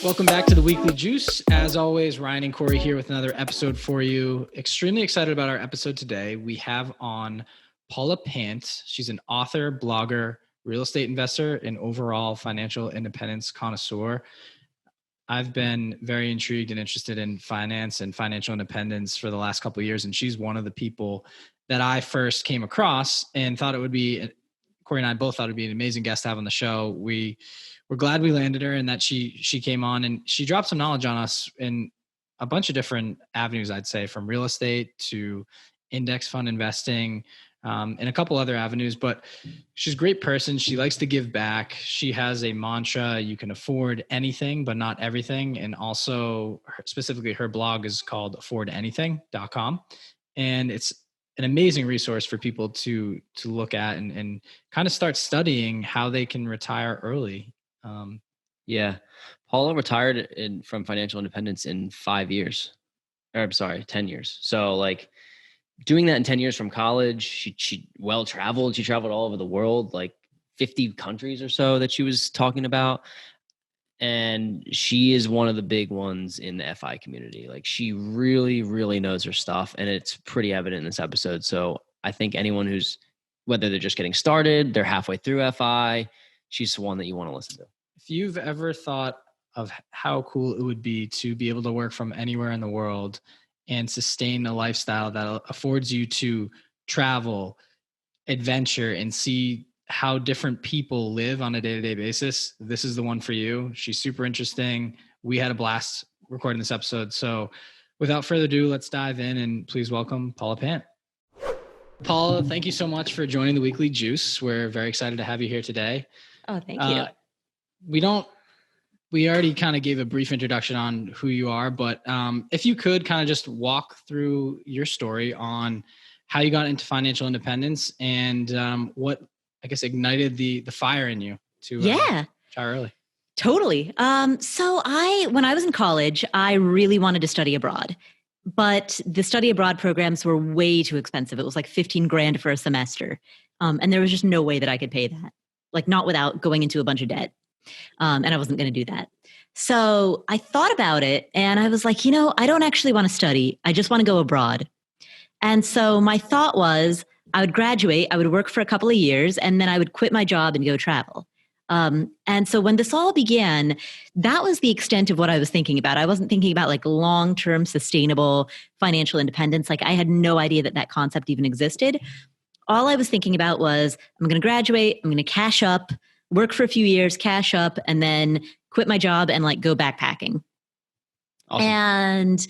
Welcome back to the Weekly Juice. As always, Ryan and Corey here with another episode for you. Extremely excited about our episode today. We have on Paula Pant. She's an author, blogger, real estate investor, and overall financial independence connoisseur. I've been very intrigued and interested in finance and financial independence for the last couple of years, and she's one of the people that I first came across and thought it would be, Corey and I both thought it would be an amazing guest to have on the show. We're glad we landed her and that she came on, and she dropped some knowledge on us in a bunch of different avenues, I'd say, from real estate to index fund investing, and a couple other avenues. But she's a great person. She likes to give back. She has a mantra: you can afford anything, but not everything. And also specifically her blog is called affordanything.com. And it's an amazing resource for people to look at and kind of start studying how they can retire early. Yeah. Paula retired from financial independence in 5 years, or I'm sorry, 10 years. So like doing that in 10 years from college, she well traveled. She traveled all over the world, like 50 countries or so that she was talking about. And she is one of the big ones in the FI community. Like she really, really knows her stuff, and it's pretty evident in this episode. So I think anyone whether they're just getting started, they're halfway through FI, she's the one that you want to listen to. If you've ever thought of how cool it would be to be able to work from anywhere in the world and sustain a lifestyle that affords you to travel, adventure, and see how different people live on a day-to-day basis, this is the one for you. She's super interesting. We had a blast recording this episode. So without further ado, let's dive in, and please welcome Paula Pant. Paula, thank you so much for joining the Weekly Juice. We're very excited to have you here today. Oh, thank you. We already kind of gave a brief introduction on who you are, but if you could kind of just walk through your story on how you got into financial independence and what, I guess, ignited the fire in you to retire early. Totally. So when I was in college, I really wanted to study abroad, but the study abroad programs were way too expensive. It was like $15,000 for a semester. And there was just no way that I could pay that, like not without going into a bunch of debt. And I wasn't going to do that. So I thought about it and I was like, I don't actually want to study. I just want to go abroad. And so my thought was I would graduate, I would work for a couple of years, and then I would quit my job and go travel. And so when this all began, that was the extent of what I was thinking about. I wasn't thinking about like long-term sustainable financial independence. Like I had no idea that concept even existed. All I was thinking about was I'm going to graduate, I'm going to cash up, work for a few years, cash up, and then quit my job and like go backpacking. Awesome.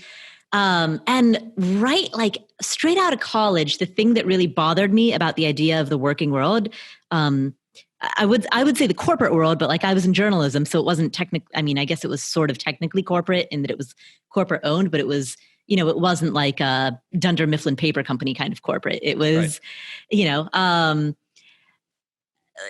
And right, like straight out of college, the thing that really bothered me about the idea of the working world, I would say the corporate world, but like I was in journalism, so it wasn't I guess it was sort of technically corporate in that it was corporate owned, but it was, it wasn't like a Dunder Mifflin Paper Company kind of corporate. It was, right.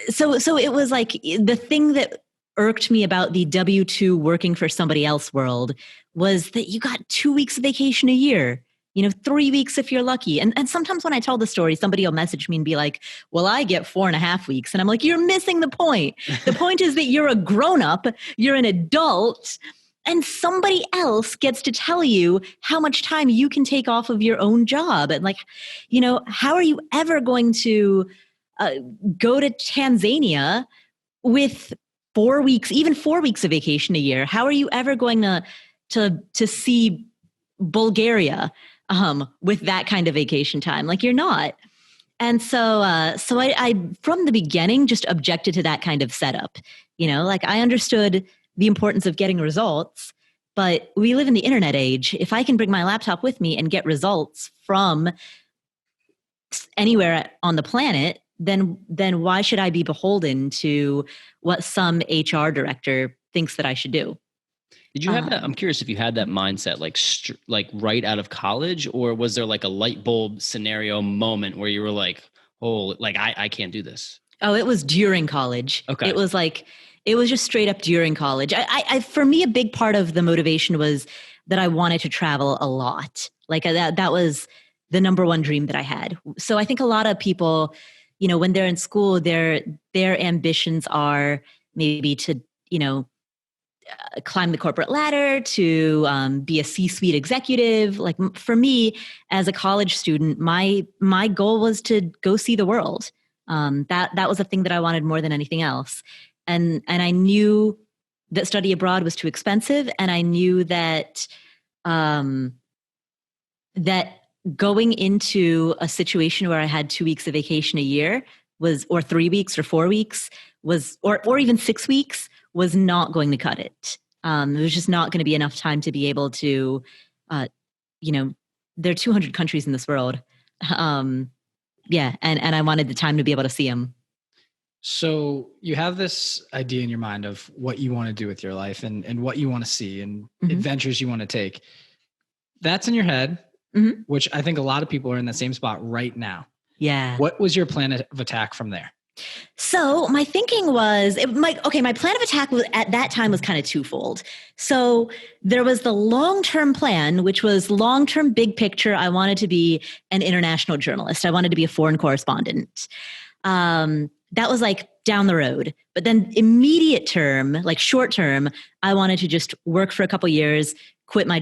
So it was like the thing that irked me about the W-2 working for somebody else world was that you got 2 weeks of vacation a year, 3 weeks if you're lucky. And sometimes when I tell the story, somebody will message me and be like, well, I get 4.5 weeks. And I'm like, you're missing the point. The point is that you're a grown-up, you're an adult, and somebody else gets to tell you how much time you can take off of your own job. And like, how are you ever going to go to Tanzania with 4 weeks, even 4 weeks of vacation a year? How are you ever going to see Bulgaria with that kind of vacation time? Like you're not. And so I from the beginning just objected to that kind of setup. Like I understood the importance of getting results, but we live in the internet age. If I can bring my laptop with me and get results from anywhere on the planet, then why should I be beholden to what some HR director thinks that I should do? Did you have that? I'm curious if you had that mindset like right out of college, or was there like a light bulb scenario moment where you were like, oh, like I can't do this? Oh, it was during college. Okay. It was just straight up during college. I for me, a big part of the motivation was that I wanted to travel a lot. Like that was the number one dream that I had. So I think a lot of people, when they're in school, their ambitions are maybe to, climb the corporate ladder, to be a C-suite executive. Like for me, as a college student, my goal was to go see the world. That was the thing that I wanted more than anything else. And I knew that study abroad was too expensive, and I knew that that going into a situation where I had 2 weeks of vacation a year or 3 weeks or 4 weeks or even 6 weeks was not going to cut it. It was just not going to be enough time to be able to, there are 200 countries in this world. And I wanted the time to be able to see them. So you have this idea in your mind of what you want to do with your life and what you want to see and adventures you want to take. That's in your head, which I think a lot of people are in the same spot right now. Yeah. What was your plan of attack from there? So my thinking was, my plan of attack at that time was kind of twofold. So there was the long-term plan, which was long-term big picture. I wanted to be an international journalist. I wanted to be a foreign correspondent. That was like down the road. But then immediate term, like short term, I wanted to just work for a couple years, quit my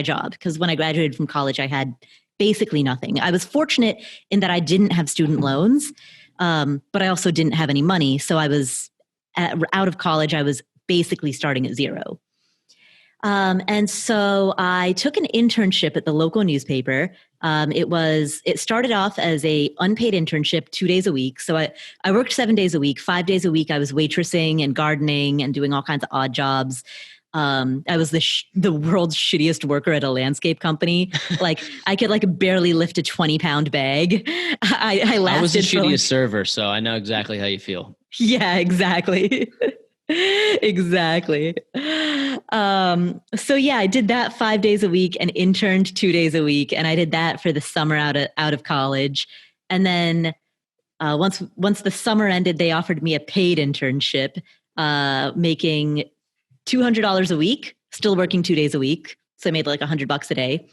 job. Because when I graduated from college, I had basically nothing. I was fortunate in that I didn't have student loans, but I also didn't have any money. So I was out of college. I was basically starting at zero. And so I took an internship at the local newspaper. It started off as a unpaid internship 2 days a week. So I worked 7 days a week. 5 days a week, I was waitressing and gardening and doing all kinds of odd jobs. I was the world's shittiest worker at a landscape company. Like I could barely lift a 20-pound bag. I was the shittiest server, so I know exactly how you feel. Yeah, exactly. Exactly. So yeah, I did that 5 days a week and interned 2 days a week. And I did that for the summer out of college. And then once the summer ended, they offered me a paid internship, making $200 a week, still working 2 days a week. So I made like $100 a day.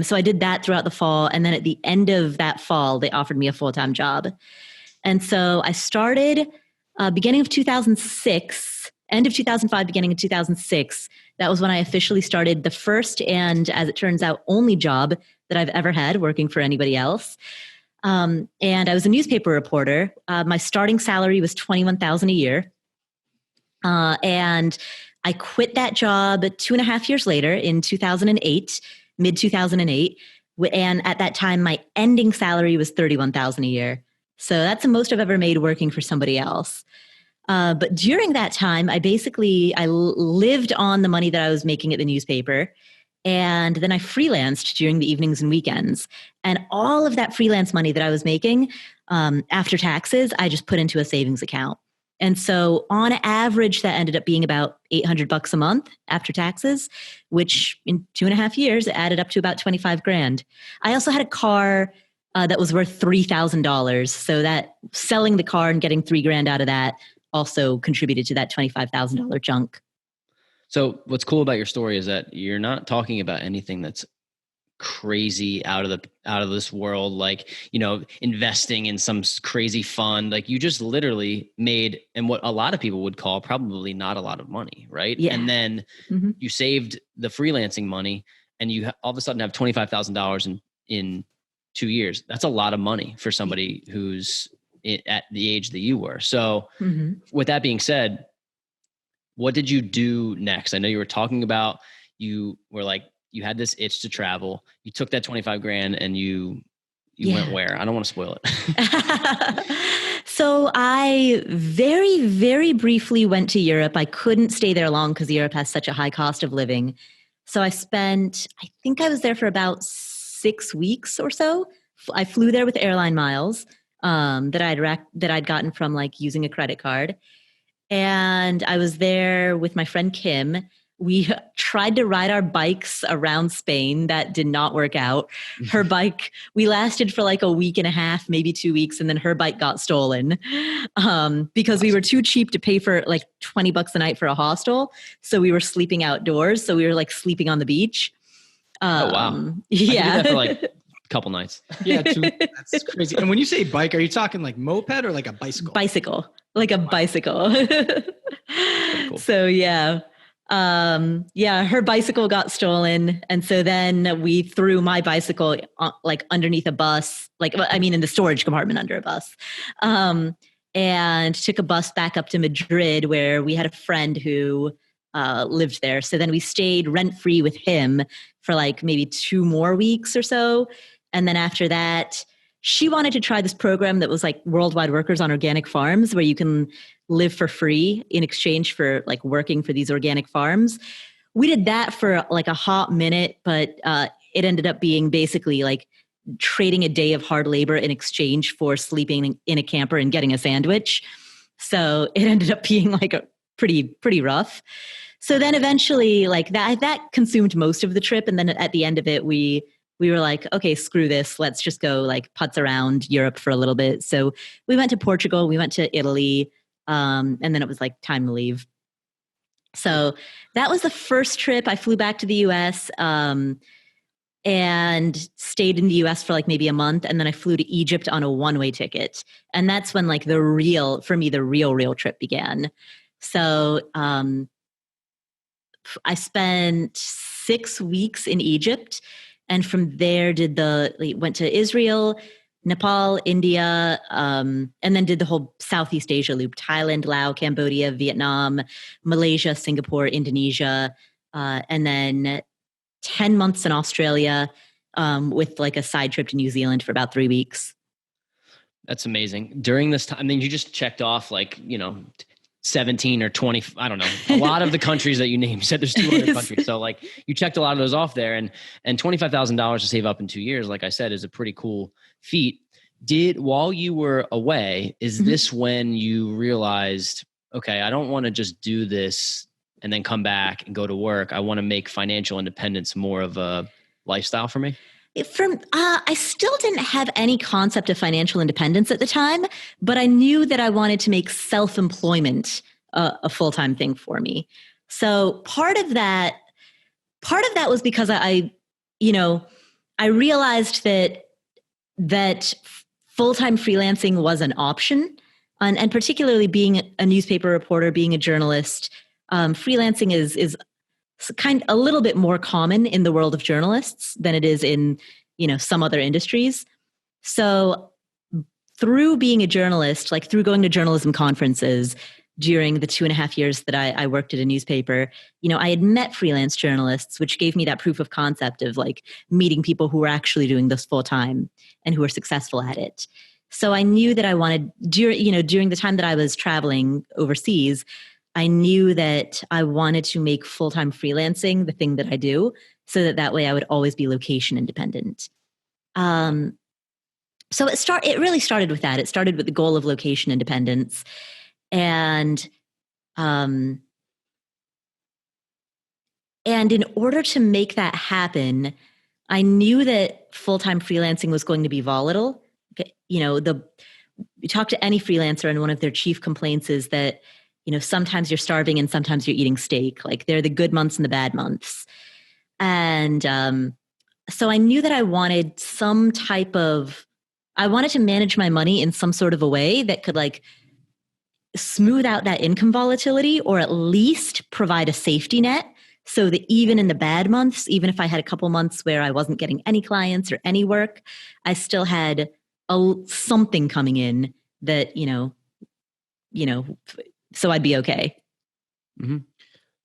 So I did that throughout the fall. And then at the end of that fall, they offered me a full-time job. And so I started beginning of 2006, end of 2005, beginning of 2006. That was when I officially started the first and, as it turns out, only job that I've ever had working for anybody else. And I was a newspaper reporter. My starting salary was $21,000 a year. And I quit that job 2.5 years later in 2008, mid 2008. And at that time, my ending salary was $31,000 a year. So that's the most I've ever made working for somebody else. But during that time, I lived on the money that I was making at the newspaper. And then I freelanced during the evenings and weekends. And all of that freelance money that I was making after taxes, I just put into a savings account. And so on average, that ended up being about $800 a month after taxes, which in 2.5 years added up to about $25,000. I also had a car that was worth $3,000. So that selling the car and getting $3,000 out of that also contributed to that $25,000 chunk. So what's cool about your story is that you're not talking about anything that's crazy out of this world, like, investing in some crazy fund. Like you just literally made, and what a lot of people would call probably not a lot of money, right? Yeah. And then you saved the freelancing money, and you all of a sudden have $25,000 in 2 years. That's a lot of money for somebody who's at the age that you were. So with that being said, what did you do next? I know you were talking about, you were like, you had this itch to travel. You took that $25,000 and you went where? I don't want to spoil it. So I very, very briefly went to Europe. I couldn't stay there long because Europe has such a high cost of living. So I think I was there for about 6 weeks or so. I flew there with airline miles that I'd gotten from like using a credit card. And I was there with my friend Kim. We tried to ride our bikes around Spain. That did not work out. Her bike, we lasted for like a week and a half, maybe 2 weeks, and then her bike got stolen because we were too cheap to pay for like $20 a night for a hostel. So we were sleeping outdoors. So we were like sleeping on the beach. Oh, wow. Yeah. I could do that for like a couple nights. Yeah, that's crazy. And when you say bike, are you talking like moped or like a bicycle? Bicycle, like a bicycle. Cool. So yeah. Her bicycle got stolen. And so then we threw my bicycle like underneath a bus, in the storage compartment under a bus. And took a bus back up to Madrid where we had a friend who lived there. So then we stayed rent-free with him for like maybe 2 more weeks or so. And then after that, she wanted to try this program that was like Worldwide Workers on Organic Farms, where you can live for free in exchange for like working for these organic farms. We did that for like a hot minute, but it ended up being basically like trading a day of hard labor in exchange for sleeping in a camper and getting a sandwich. So it ended up being like a pretty rough. So then eventually like that consumed most of the trip. And then at the end of it, we were like, okay, screw this. Let's just go like putz around Europe for a little bit. So we went to Portugal, we went to Italy, and then it was like time to leave. So that was the first trip. I flew back to the US and stayed in the US for like maybe a month. And then I flew to Egypt on a one-way ticket. And that's when like the real trip began. So I spent 6 weeks in Egypt. And from there went to Israel, Nepal, India, and then did the whole Southeast Asia loop: Thailand, Laos, Cambodia, Vietnam, Malaysia, Singapore, Indonesia, and then 10 months in Australia with like a side trip to New Zealand for about 3 weeks. That's amazing. During this time, I mean, you just checked off like, 17 or 20, I don't know, a lot of the countries that you named. You said there's 200 countries. So like you checked a lot of those off there, and $25,000 to save up in 2 years, like I said, is a pretty cool feat. While you were away, is this when you realized, okay, I don't want to just do this and then come back and go to work. I want to make financial independence more of a lifestyle for me? I still didn't have any concept of financial independence at the time, but I knew that I wanted to make self-employment a full-time thing for me. So part of that was because I realized that full-time freelancing was an option, and particularly being a newspaper reporter, being a journalist, freelancing is a little bit more common in the world of journalists than it is in, some other industries. So through being a journalist, like through going to journalism conferences during the 2.5 years that I worked at a newspaper, I had met freelance journalists, which gave me that proof of concept of like meeting people who were actually doing this full time and who were successful at it. So I knew that I wanted, during the time that I was traveling overseas, I knew that I wanted to make full-time freelancing the thing that I do, so that way I would always be location independent. So it really started with that. It started with the goal of location independence. And in order to make that happen, I knew that full-time freelancing was going to be volatile. You talk to any freelancer and one of their chief complaints is that sometimes you're starving and sometimes you're eating steak. Like they're the good months and the bad months. And so I knew that I wanted to manage my money in some sort of a way that could like smooth out that income volatility, or at least provide a safety net so that even in the bad months, even if I had a couple months where I wasn't getting any clients or any work, I still had something coming in that, so I'd be okay. Mm-hmm.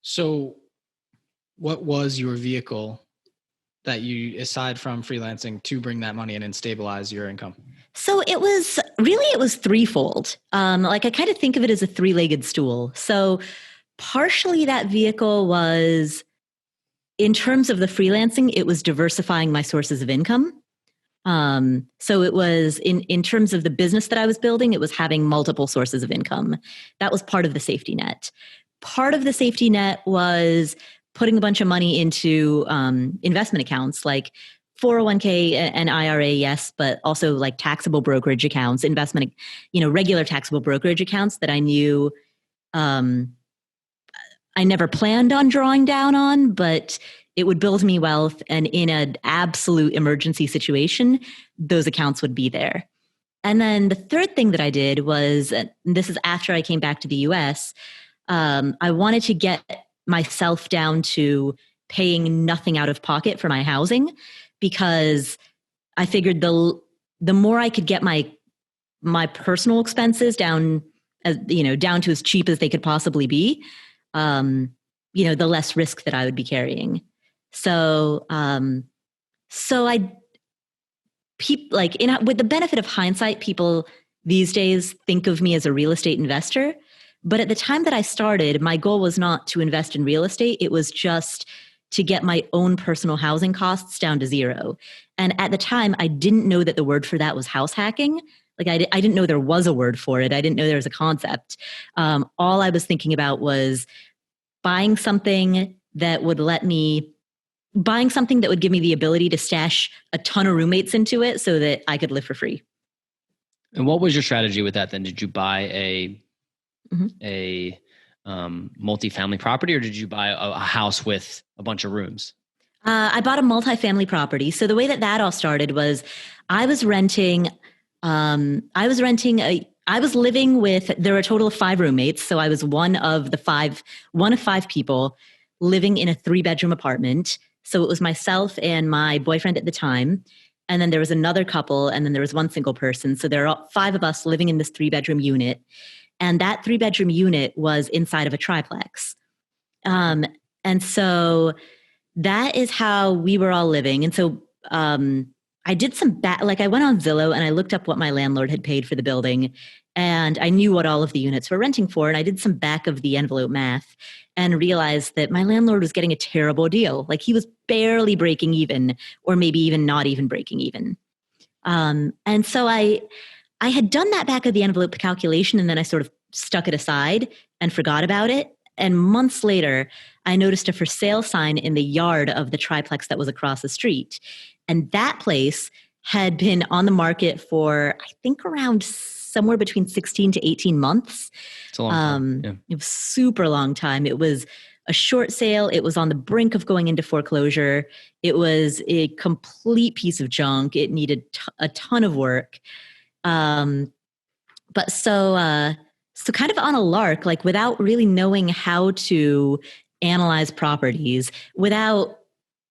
So what was your vehicle that you, aside from freelancing, to bring that money in and stabilize your income? So it was threefold. Like I kind of think of it as a three-legged stool. So partially that vehicle was, in terms of the freelancing, it was diversifying my sources of income. So it was in terms of the business that I was building, it was having multiple sources of income. That was part of the safety net. Part of the safety net was putting a bunch of money into investment accounts like 401k and IRA, yes, but also like taxable brokerage accounts, regular taxable brokerage accounts that I knew I never planned on drawing down on, but it would build me wealth. And in an absolute emergency situation, those accounts would be there. And then the third thing that I did was, this is after I came back to the US, I wanted to get myself down to paying nothing out of pocket for my housing, because I figured the more I could get my personal expenses down, down to as cheap as they could possibly be, the less risk that I would be carrying. So, with the benefit of hindsight, people these days think of me as a real estate investor. But at the time that I started, my goal was not to invest in real estate. It was just to get my own personal housing costs down to zero. And at the time, I didn't know that the word for that was house hacking. Like I didn't know there was a word for it. I didn't know there was a concept. All I was thinking about was buying something that would give me the ability to stash a ton of roommates into it so that I could live for free. And what was your strategy with that then? Did you buy a multifamily property, or did you buy a house with a bunch of rooms? I bought a multifamily property. So the way that all started was I was renting. I was living with, there were a total of 5 roommates. So I was one of 5 people living in a 3-bedroom apartment. So it was myself and my boyfriend at the time. And then there was another couple, and then there was one single person. So there are 5 of us living in this 3-bedroom unit. And that 3-bedroom unit was inside of a triplex. And so that is how we were all living. And so I did I went on Zillow and I looked up what my landlord had paid for the building, and I knew what all of the units were renting for. And I did some back of the envelope math and realized that my landlord was getting a terrible deal. Like he was barely breaking even, or maybe even not even breaking even. And so I had done that back of the envelope calculation, and then I sort of stuck it aside and forgot about it. And months later, I noticed a for sale sign in the yard of the triplex that was across the street. And that place had been on the market for, I think, around somewhere between 16 to 18 months. It's a long time. Yeah. It was super long time. It was a short sale. It was on the brink of going into foreclosure. It was a complete piece of junk. It needed a ton of work. But so kind of on a lark, like without really knowing how to analyze properties, without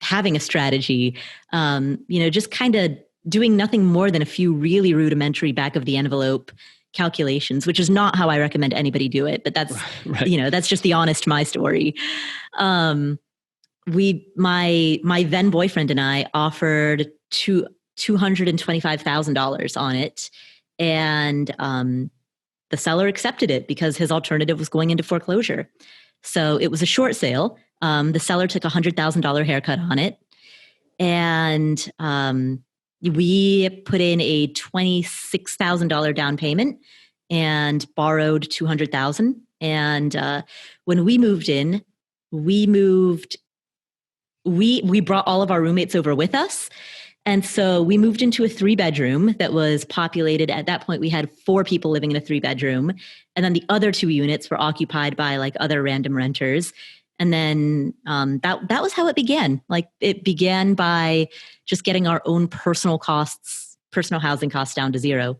having a strategy, just kind of doing nothing more than a few really rudimentary back of the envelope calculations, which is not how I recommend anybody do it, but that's, right. That's just the honest my story. My then boyfriend and I offered $225,000 on it. And the seller accepted it because his alternative was going into foreclosure. So it was a short sale. The seller took a $100,000 haircut on it. And we put in a $26,000 down payment and borrowed $200,000. And when we moved in, we brought all of our roommates over with us. And so we moved into a 3-bedroom that was populated. At that point, we had 4 people living in a 3-bedroom. And then the other 2 units were occupied by like other random renters. And then that was how it began. Like it began by just getting our own personal housing costs down to zero.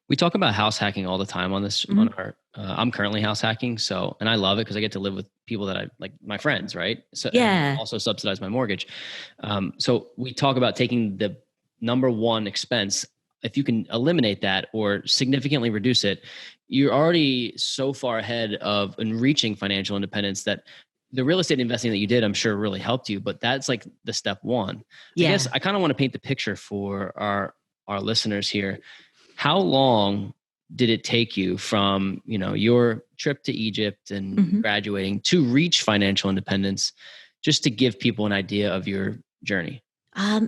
We talk about house hacking all the time on this. Mm-hmm. On our, I'm currently house hacking, and I love it because I get to live with people that I like, my friends, right? So yeah, and also subsidize my mortgage. So we talk about taking the number one expense. If you can eliminate that or significantly reduce it, you're already so far ahead of and reaching financial independence that the real estate investing that you did, I'm sure really helped you, but that's like the step one. Yeah. I guess I kind of want to paint the picture for our listeners here. How long did it take you from, your trip to Egypt and mm-hmm. graduating to reach financial independence, just to give people an idea of your journey?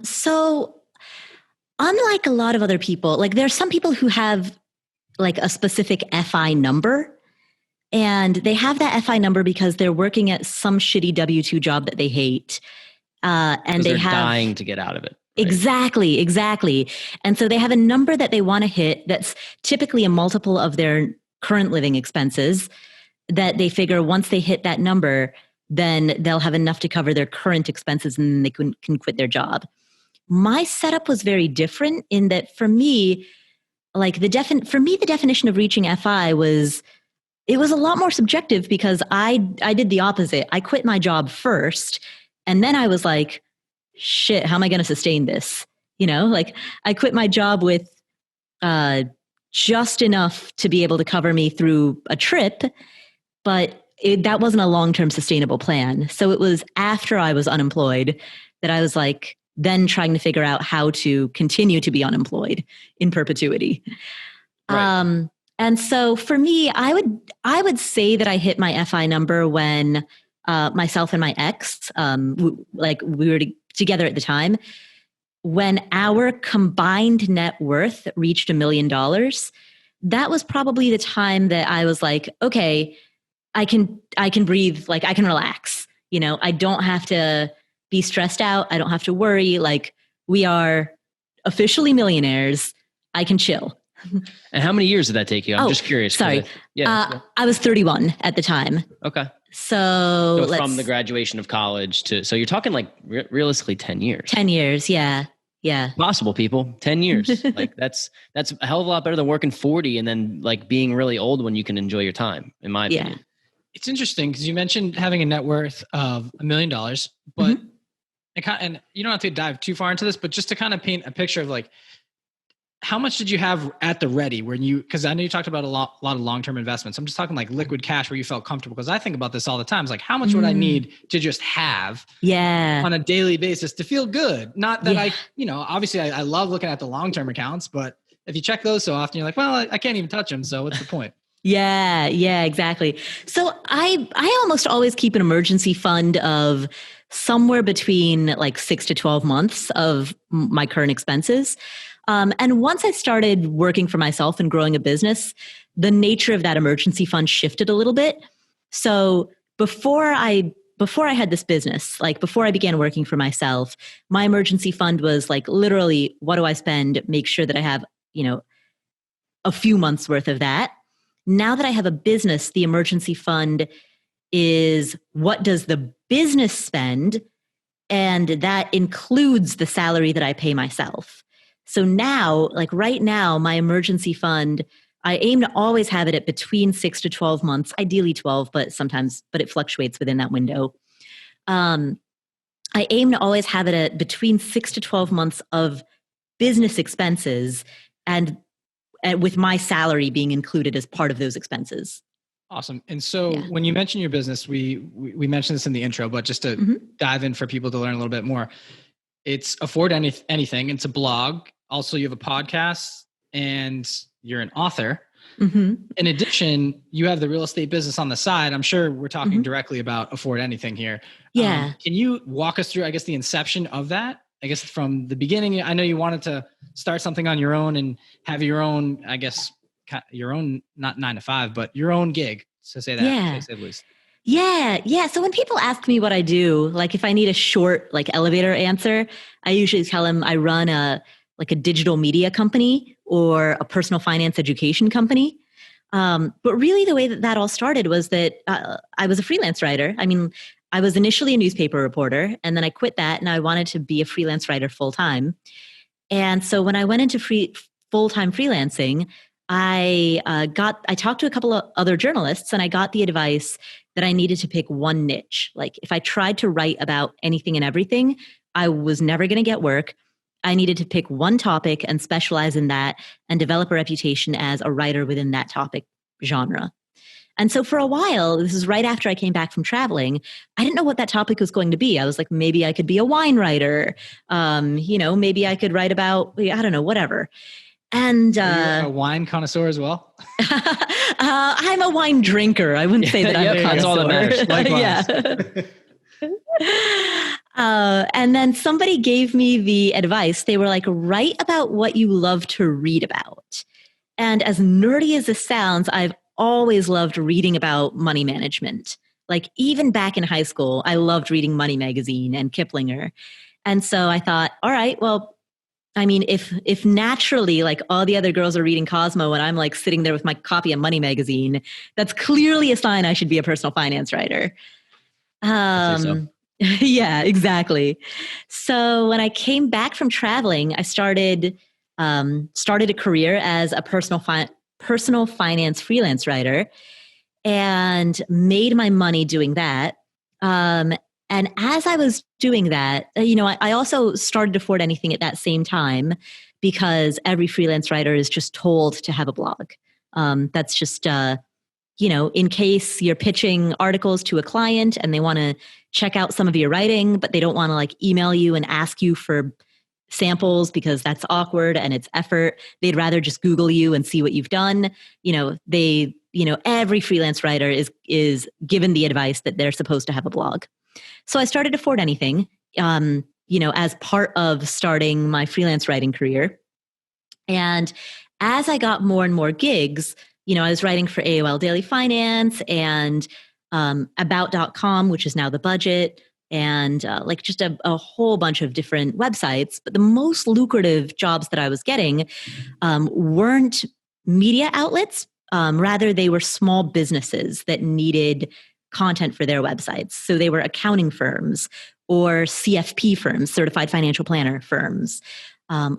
So unlike a lot of other people, like there are some people who have like a specific FI number. And they have that FI number because they're working at some shitty W-2 job that they hate. And they're dying to get out of it. Right? Exactly. And so they have a number that they want to hit that's typically a multiple of their current living expenses, that they figure once they hit that number, then they'll have enough to cover their current expenses and then they can quit their job. My setup was very different in that for me, like the definition of reaching FI was, it was a lot more subjective because I did the opposite. I quit my job first and then I was like, shit, how am I going to sustain this? Like I quit my job with just enough to be able to cover me through a trip, but that wasn't a long-term sustainable plan. So it was after I was unemployed that I was like, then trying to figure out how to continue to be unemployed in perpetuity. Right. And so for me, I would say that I hit my FI number when myself and my ex, we were together at the time, when our combined net worth reached $1 million. That was probably the time that I was like, okay, I can breathe, like I can relax. I don't have to be stressed out. I don't have to worry. Like we are officially millionaires. I can chill. And how many years did that take you? I'm just curious. Sorry. I was 31 at the time. Okay. So from the graduation of college so you're talking like realistically 10 years. 10 years. Yeah. Yeah. Possible, people. 10 years. Like that's a hell of a lot better than working 40 and then like being really old when you can enjoy your time, in my opinion. It's interesting because you mentioned having a net worth of $1 million, but and you don't have to dive too far into this, but just to kind of paint a picture of like, how much did you have at the ready because I know you talked about a lot of long-term investments. I'm just talking like liquid cash where you felt comfortable. Because I think about this all the time. It's like, how much would I need to just have on a daily basis to feel good? Not that obviously I love looking at the long-term accounts, but if you check those so often, you're like, well, I can't even touch them. So what's the point? Yeah, exactly. So I almost always keep an emergency fund of somewhere between like 6 to 12 months of my current expenses. And once I started working for myself and growing a business, the nature of that emergency fund shifted a little bit. So before I had this business, like before I began working for myself, my emergency fund was like literally, what do I spend? Make sure that I have, a few months worth of that. Now that I have a business, the emergency fund is what does the business spend? And that includes the salary that I pay myself. So now, like right now, my emergency fund, I aim to always have it at between 6 to 12 months, ideally 12, but it fluctuates within that window. I aim to always have it at between 6 to 12 months of business expenses and with my salary being included as part of those expenses. Awesome. And so when you mention your business, we mentioned this in the intro, but just to dive in for people to learn a little bit more, it's Afford Anything. It's a blog. Also, you have a podcast and you're an author. In addition, you have the real estate business on the side. I'm sure we're talking directly about Afford Anything here. Yeah. Can you walk us through, I guess, the inception of that? I guess from the beginning, I know you wanted to start something on your own and have your own, I guess, your own, not 9 to 5, but your own gig. So say that. Yeah. Say at least. Yeah. So when people ask me what I do, like if I need a short, like elevator answer, I usually tell them I run a digital media company or a personal finance education company. But really the way that all started was that I was a freelance writer. I mean, I was initially a newspaper reporter and then I quit that and I wanted to be a freelance writer full time. And so when I went into full-time freelancing, I talked to a couple of other journalists and I got the advice that I needed to pick one niche. Like if I tried to write about anything and everything, I was never going to get work. I needed to pick one topic and specialize in that and develop a reputation as a writer within that topic genre. And so for a while, this is right after I came back from traveling, I didn't know what that topic was going to be. I was like, maybe I could be a wine writer. Maybe I could write about, I don't know, whatever. And are you a wine connoisseur as well? I'm a wine drinker. I wouldn't say that I'm a connoisseur. That's all that matters. And then somebody gave me the advice. They were like, write about what you love to read about. And as nerdy as this sounds, I've always loved reading about money management. Like even back in high school, I loved reading Money Magazine and Kiplinger. And so I thought, all right, well, I mean, if naturally like all the other girls are reading Cosmo and I'm like sitting there with my copy of Money Magazine, that's clearly a sign I should be a personal finance writer. I'd say so. Yeah, exactly. So when I came back from traveling, I started a career as a personal finance freelance writer, and made my money doing that. And as I was doing that, I also started to afford anything at that same time because every freelance writer is just told to have a blog. That's just in case you're pitching articles to a client and they want to check out some of your writing, but they don't want to like email you and ask you for samples because that's awkward and it's effort. They'd rather just Google you and see what you've done. Every freelance writer is given the advice that they're supposed to have a blog. So I started Afford Anything, as part of starting my freelance writing career. And as I got more and more gigs, I was writing for AOL Daily Finance and About.com, which is now The Budget, and just a whole bunch of different websites. But the most lucrative jobs that I was getting weren't media outlets. Rather, they were small businesses that needed content for their websites. So they were accounting firms or CFP firms, certified financial planner firms,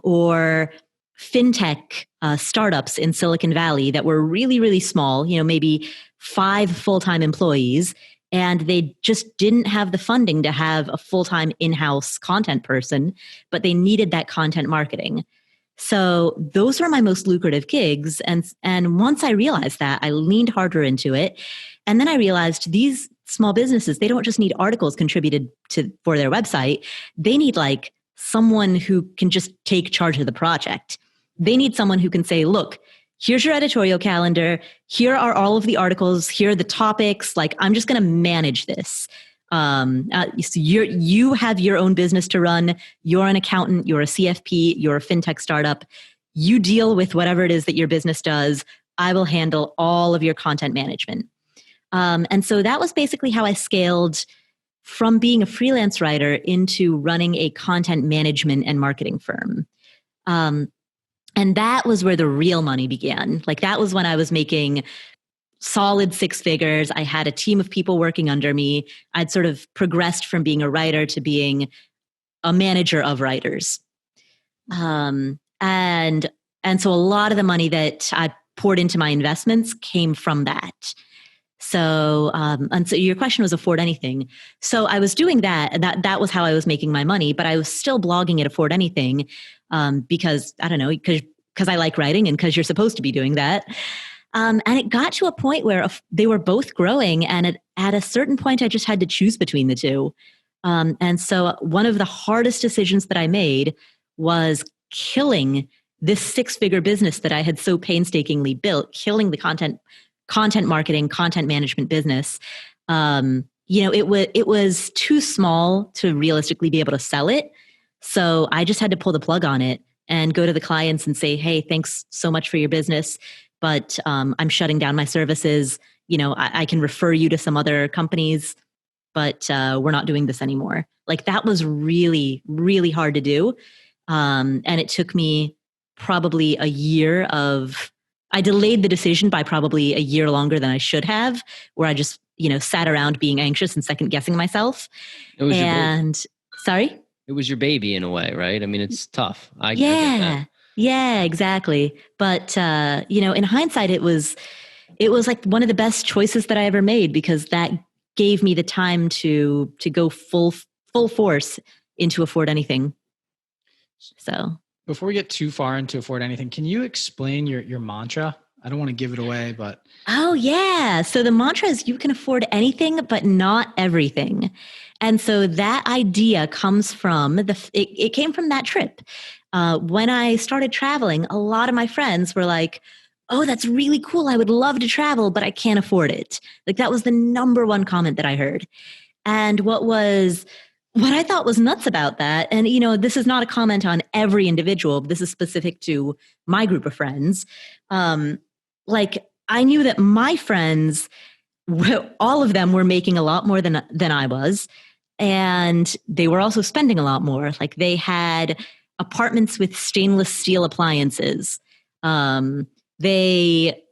or fintech startups in Silicon Valley that were really, really small, maybe 5 full-time employees, and they just didn't have the funding to have a full-time in-house content person, but they needed that content marketing. So those were my most lucrative gigs. And once I realized that, I leaned harder into it. And then I realized these small businesses, they don't just need articles contributed for their website. They need like someone who can just take charge of the project. They need someone who can say, look, here's your editorial calendar. Here are all of the articles. Here are the topics. Like, I'm just going to manage this. So you have your own business to run. You're an accountant. You're a CFP. You're a fintech startup. You deal with whatever it is that your business does. I will handle all of your content management. And so that was basically how I scaled from being a freelance writer into running a content management and marketing firm. And that was where the real money began. Like that was when I was making solid 6 figures. I had a team of people working under me. I'd sort of progressed from being a writer to being a manager of writers. And so a lot of the money that I poured into my investments came from that. So, and so your question was Afford Anything. So I was doing that, and that was how I was making my money, but I was still blogging at Afford Anything, because I don't know, because I like writing and because you're supposed to be doing that. And it got to a point where they were both growing, and at a certain point, I just had to choose between the two. And so one of the hardest decisions that I made was killing this 6-figure business that I had so painstakingly built, killing the content marketing, content management business. It was too small to realistically be able to sell it. So I just had to pull the plug on it and go to the clients and say, hey, thanks so much for your business, but I'm shutting down my services. I can refer you to some other companies, but we're not doing this anymore. Like that was really, really hard to do. And it took me probably a year I delayed the decision by probably a year longer than I should have, where I just, sat around being anxious and second guessing myself. It was Sorry? It was your baby in a way, right? I mean, it's tough. I get that. Yeah, exactly. But, in hindsight, it was like one of the best choices that I ever made, because that gave me the time to go full force into Afford Anything. So before we get too far into Afford Anything, can you explain your mantra? I don't want to give it away, but. Oh, yeah. So the mantra is you can afford anything, but not everything. And so that idea comes from it came from that trip. When I started traveling, a lot of my friends were like, oh, that's really cool. I would love to travel, but I can't afford it. Like that was the number one comment that I heard. And what I thought was nuts about that, and this is not a comment on every individual, but this is specific to my group of friends. I knew that my friends, all of them were making a lot more than I was. And they were also spending a lot more. Like they had apartments with stainless steel appliances. They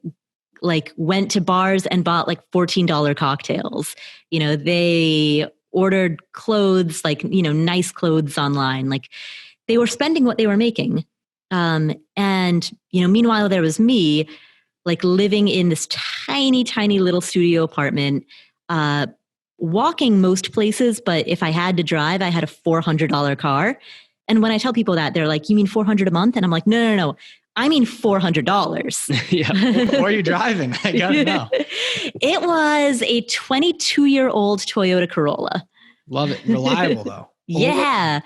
like went to bars and bought like $14 cocktails. They ordered clothes, like, nice clothes online. Like they were spending what they were making. And meanwhile, there was me, like living in this tiny, tiny little studio apartment, walking most places. But if I had to drive, I had a $400 car. And when I tell people that, they're like, "You mean 400 a month?" And I'm like, no. I mean $400. Yeah. What are you driving? I gotta know. It was a 22-year-old Toyota Corolla. Love it. Reliable though. Yeah.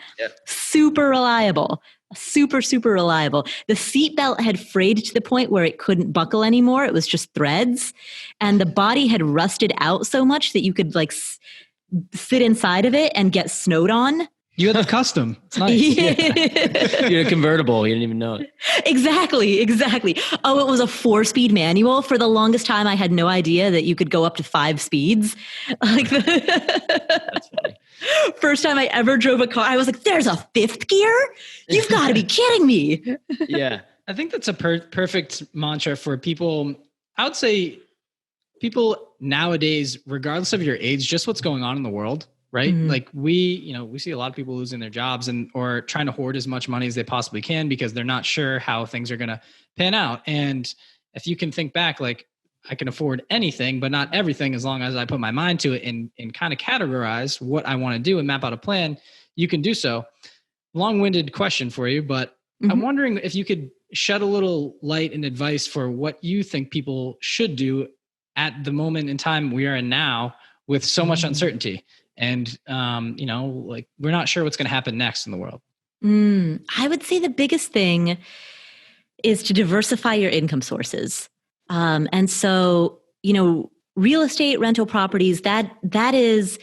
Super reliable. Super, super reliable. The seatbelt had frayed to the point where it couldn't buckle anymore. It was just threads. And the body had rusted out so much that you could like sit inside of it and get snowed on. You had the custom. It's nice. Yeah. You're a convertible. You didn't even know it. Exactly. Oh, it was a 4-speed manual. For the longest time, I had no idea that you could go up to 5 speeds. Like That's funny. First time I ever drove a car, I was like, "There's a 5th gear? You've got to be kidding me." Yeah. I think that's a perfect mantra for people. I would say people nowadays, regardless of your age, just what's going on in the world. Right. Mm-hmm. Like we see a lot of people losing their jobs or trying to hoard as much money as they possibly can because they're not sure how things are going to pan out. And if you can think back, like I can afford anything, but not everything, as long as I put my mind to it and kind of categorize what I want to do and map out a plan, you can do so. Long-winded question for you, but mm-hmm. I'm wondering if you could shed a little light and advice for what you think people should do at the moment in time we are in now with so much uncertainty. And, like we're not sure what's going to happen next in the world. I would say the biggest thing is to diversify your income sources. And so, real estate, rental properties, that is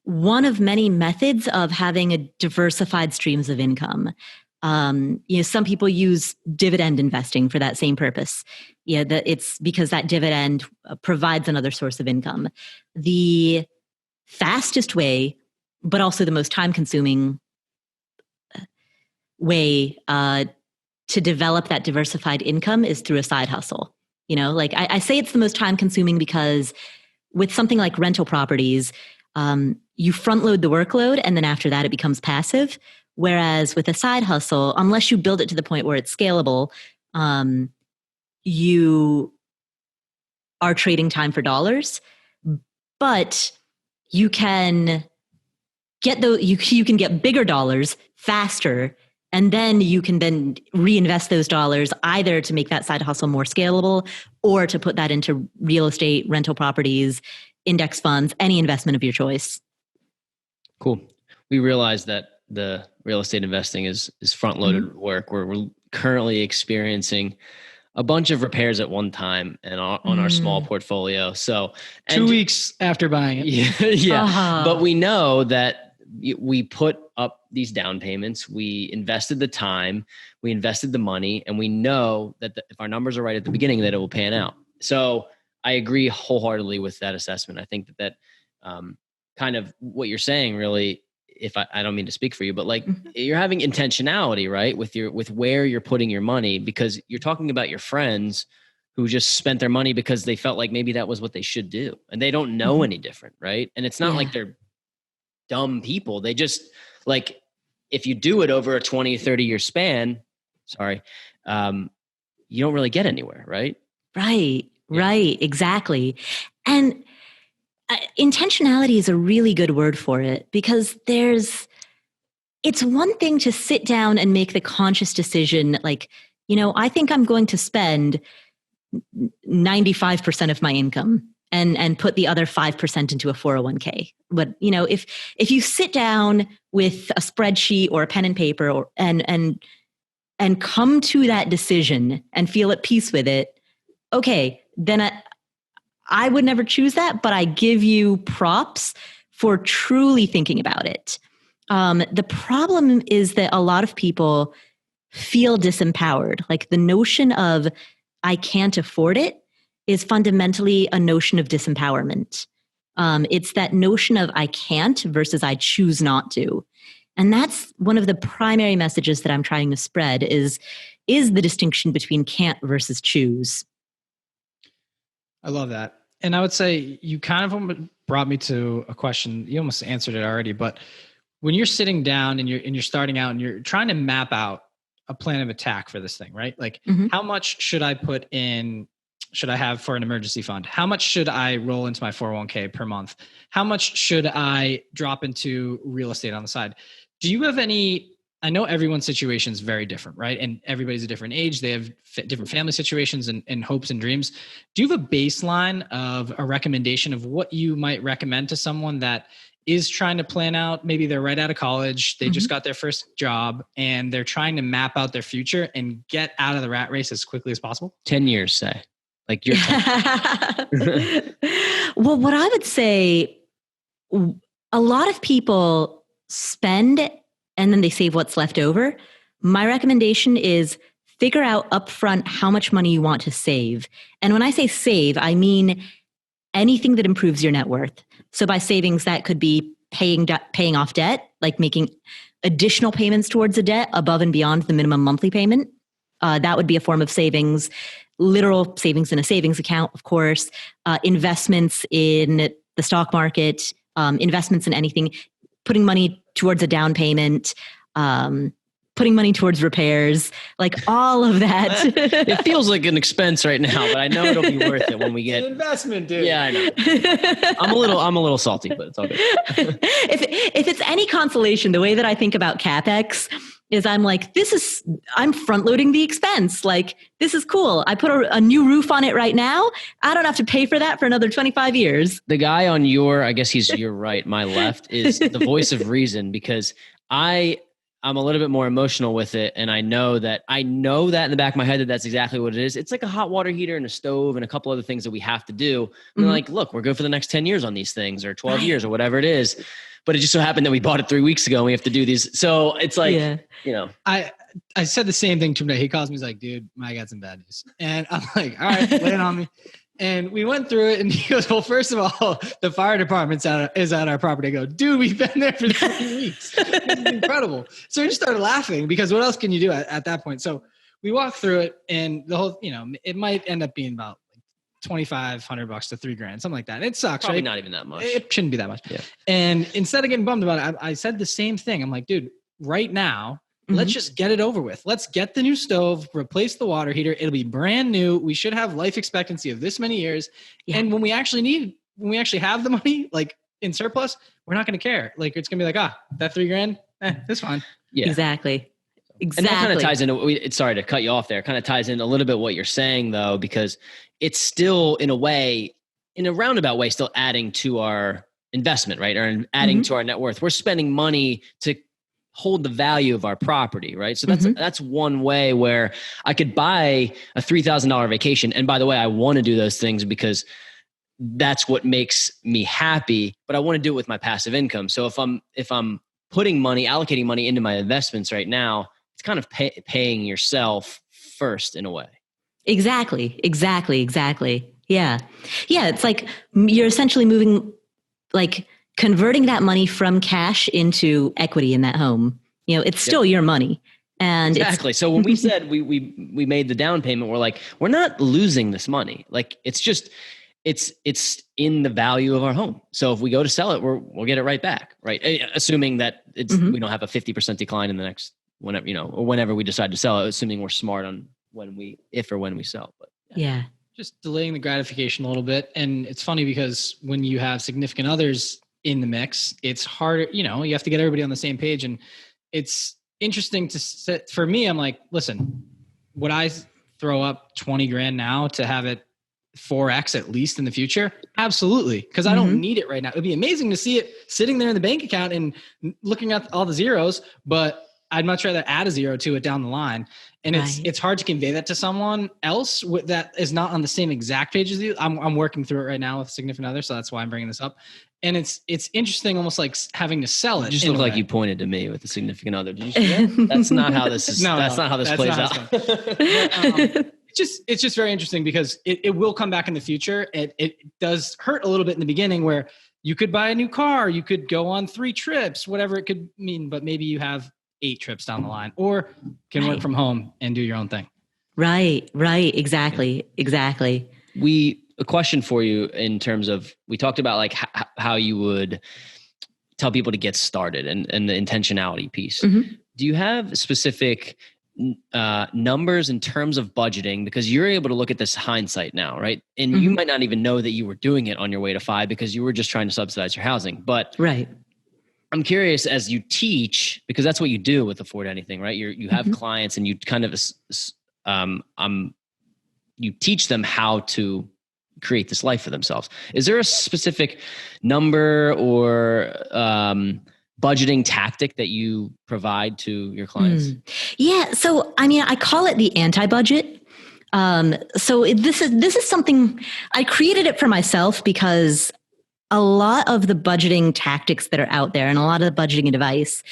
one of many methods of having a diversified streams of income. Some people use dividend investing for that same purpose. It's because that dividend provides another source of income. The fastest way, but also the most time-consuming way to develop that diversified income is through a side hustle. Like I say it's the most time-consuming because with something like rental properties, you front load the workload and then after that it becomes passive. Whereas with a side hustle, unless you build it to the point where it's scalable, you are trading time for dollars, but you can get you can get bigger dollars faster, and then you can then reinvest those dollars either to make that side hustle more scalable or to put that into real estate, rental properties, index funds, any investment of your choice. Cool. We realize that the real estate investing is front-loaded work. We're currently experiencing a bunch of repairs at one time and on our small portfolio. So 2 weeks after buying it. Yeah. But we know that we put up these down payments, we invested the time, we invested the money, and we know that if our numbers are right at the beginning, that it will pan out. So I agree wholeheartedly with that assessment. I think that kind of what you're saying really, if I don't mean to speak for you, but like you're having intentionality, right? With where you're putting your money, because you're talking about your friends who just spent their money because they felt like maybe that was what they should do. And they don't know any different. Right. And it's not like they're dumb people. They just like, if you do it over a 20, 30 year span, you don't really get anywhere. Right. Right. Exactly. And intentionality is a really good word for it because it's one thing to sit down and make the conscious decision. Like, I think I'm going to spend 95% of my income and put the other 5% into a 401k. But, if you sit down with a spreadsheet or a pen and paper and come to that decision and feel at peace with it, okay, then I would never choose that, but I give you props for truly thinking about it. The problem is that a lot of people feel disempowered. Like the notion of I can't afford it is fundamentally a notion of disempowerment. It's that notion of I can't versus I choose not to. And that's one of the primary messages that I'm trying to spread is the distinction between can't versus choose. I love that. And I would say you kind of brought me to a question. You almost answered it already, but when you're sitting down and you're starting out and you're trying to map out a plan of attack for this thing, right? Like how much should I have for an emergency fund? How much should I roll into my 401k per month? How much should I drop into real estate on the side? Do you have any, I know everyone's situation is very different, right? And everybody's a different age. They have different family situations and hopes and dreams. Do you have a baseline of a recommendation of what you might recommend to someone that is trying to plan out? Maybe they're right out of college. They just got their first job and they're trying to map out their future and get out of the rat race as quickly as possible. 10 years, say. Like you're Well, what I would say, a lot of people spend and then they save what's left over. My recommendation is figure out upfront how much money you want to save. And when I say save, I mean anything that improves your net worth. So by savings, that could be paying off debt, like making additional payments towards a debt above and beyond the minimum monthly payment. That would be a form of savings. Literal savings in a savings account, of course, investments in the stock market, investments in anything, putting money towards a down payment, putting money towards repairs, like all of that. It feels like an expense right now, but I know it'll be worth it when we get an investment, dude. Yeah, I know. I'm a little salty, but it's all good. If it's any consolation, the way that I think about CapEx is I'm like, I'm front loading the expense. Like, this is cool. I put a new roof on it right now. I don't have to pay for that for another 25 years. The guy on I guess he's your right, my left, is the voice of reason, because I'm a little bit more emotional with it. And I know that in the back of my head that that's exactly what it is. It's like a hot water heater and a stove and a couple other things that we have to do. And like, look, we're good for the next 10 years on these things, or 12 years or whatever it is. But it just so happened that we bought it 3 weeks ago and we have to do these. So it's like, you know. I said the same thing to him today. He calls me, he's like, dude, I got some bad news. And I'm like, all right, lay it on me. And we went through it and he goes, well, first of all, the fire department is at our property. I go, dude, we've been there for 3 weeks. This is incredible. So we just started laughing because what else can you do at that point? So we walked through it and the whole, it might end up being about $2,500 to $3,000, something like that. It sucks, Probably right? Not even that much. It shouldn't be that much. Yeah. And instead of getting bummed about it, I said the same thing. I'm like, dude, right now, let's just get it over with. Let's get the new stove, replace the water heater. It'll be brand new. We should have life expectancy of this many years. Yeah. And when we actually have the money, like in surplus, we're not going to care. Like it's going to be like, that $3,000, that's fine. Yeah, exactly. And that kind of ties into, sorry to cut you off there, kind of ties in a little bit what you're saying though, because it's still in a roundabout way, still adding to our investment, right? Or adding to our net worth. We're spending money to hold the value of our property, right? So that's one way where I could buy a $3,000 vacation. And by the way, I want to do those things because that's what makes me happy, but I want to do it with my passive income. So if I'm allocating money into my investments right now, it's kind of paying yourself first in a way. Exactly. Yeah. It's like you're essentially moving, like converting that money from cash into equity in that home. It's still your money. And exactly. So when we said we made the down payment, we're like, we're not losing this money. Like it's just, it's in the value of our home. So if we go to sell it, we'll get it right back. Right. Assuming that we don't have a 50% decline in the next, whenever we decide to sell it, assuming we're smart on if or when we sell. But yeah. Just delaying the gratification a little bit. And it's funny because when you have significant others in the mix, it's harder, you have to get everybody on the same page. And it's interesting to sit for me. I'm like, listen, would I throw up $20,000 now to have it 4X at least in the future? Absolutely. Cause I don't need it right now. It'd be amazing to see it sitting there in the bank account and looking at all the zeros, but I'd much rather add a zero to it down the line. And it's hard to convey that to someone else that is not on the same exact page as you. I'm working through it right now with a significant other. So that's why I'm bringing this up. And it's interesting, almost like having to sell it. You just look like you pointed to me with a significant other. Did you see that? That's not how this is. That's not how this plays out. It's it's just very interesting because it will come back in the future. It does hurt a little bit in the beginning where you could buy a new car, you could go on 3 trips, whatever it could mean, but maybe you have 8 trips down the line, or can work from home and do your own thing. Right. Exactly. A question for you in terms of, we talked about like how you would tell people to get started and the intentionality piece. Mm-hmm. Do you have specific numbers in terms of budgeting? Because you're able to look at this hindsight now, right? And you might not even know that you were doing it on your way to 5 because you were just trying to subsidize your housing. But right. I'm curious, as you teach, because that's what you do with Afford Anything, right? You have clients and you kind of you teach them how to create this life for themselves. Is there a specific number or budgeting tactic that you provide to your clients? Yeah. So, I mean, I call it the anti-budget. This is something I created it for myself because a lot of the budgeting tactics that are out there and a lot of the budgeting advice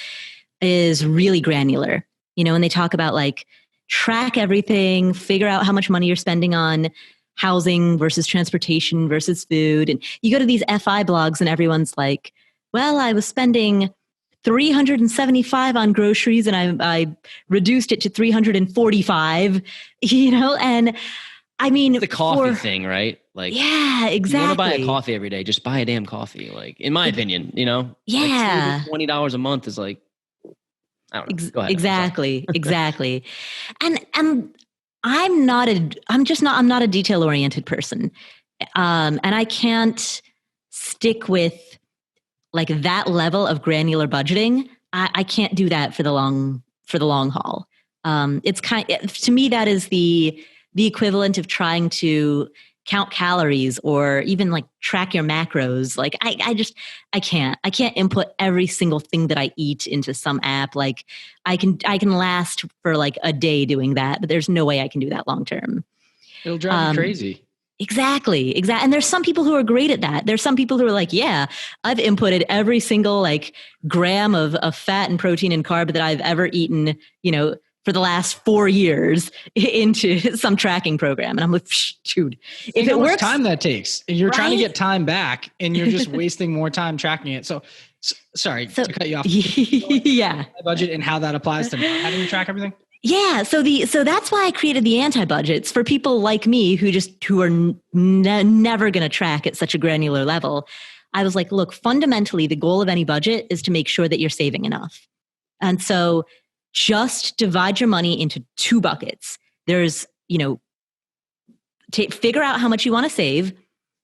is really granular. And they talk about like track everything, figure out how much money you're spending on housing versus transportation versus food. And you go to these FI blogs and everyone's like, well, I was spending $375 on groceries and I reduced it to $345, and I mean, the coffee thing, right? Like, yeah, exactly. You want to buy a coffee every day, just buy a damn coffee. Like, in my opinion, yeah, like $20 a month is like, I don't know. Go ahead. Exactly. And I'm not a detail oriented person. And I can't stick with like that level of granular budgeting. I can't do that for the long haul. It's to me, that is the equivalent of trying to count calories or even like track your macros. Like I can't input every single thing that I eat into some app. Like I can last for like a day doing that, but there's no way I can do that long term. It'll drive you crazy. Exactly. And there's some people who are great at that. There's some people who are like, yeah, I've inputted every single like gram of fat and protein and carb that I've ever eaten, for the last 4 years into some tracking program. And I'm like, dude, if it works, time that takes, and you're trying to get time back and you're just wasting more time tracking it. So sorry to cut you off. Yeah. Budget and how that applies to not having to track everything. Yeah. So that's why I created the anti-budgets for people like me who are never going to track at such a granular level. I was like, look, fundamentally, the goal of any budget is to make sure that you're saving enough. And so just divide your money into 2 buckets. There's, figure out how much you want to save.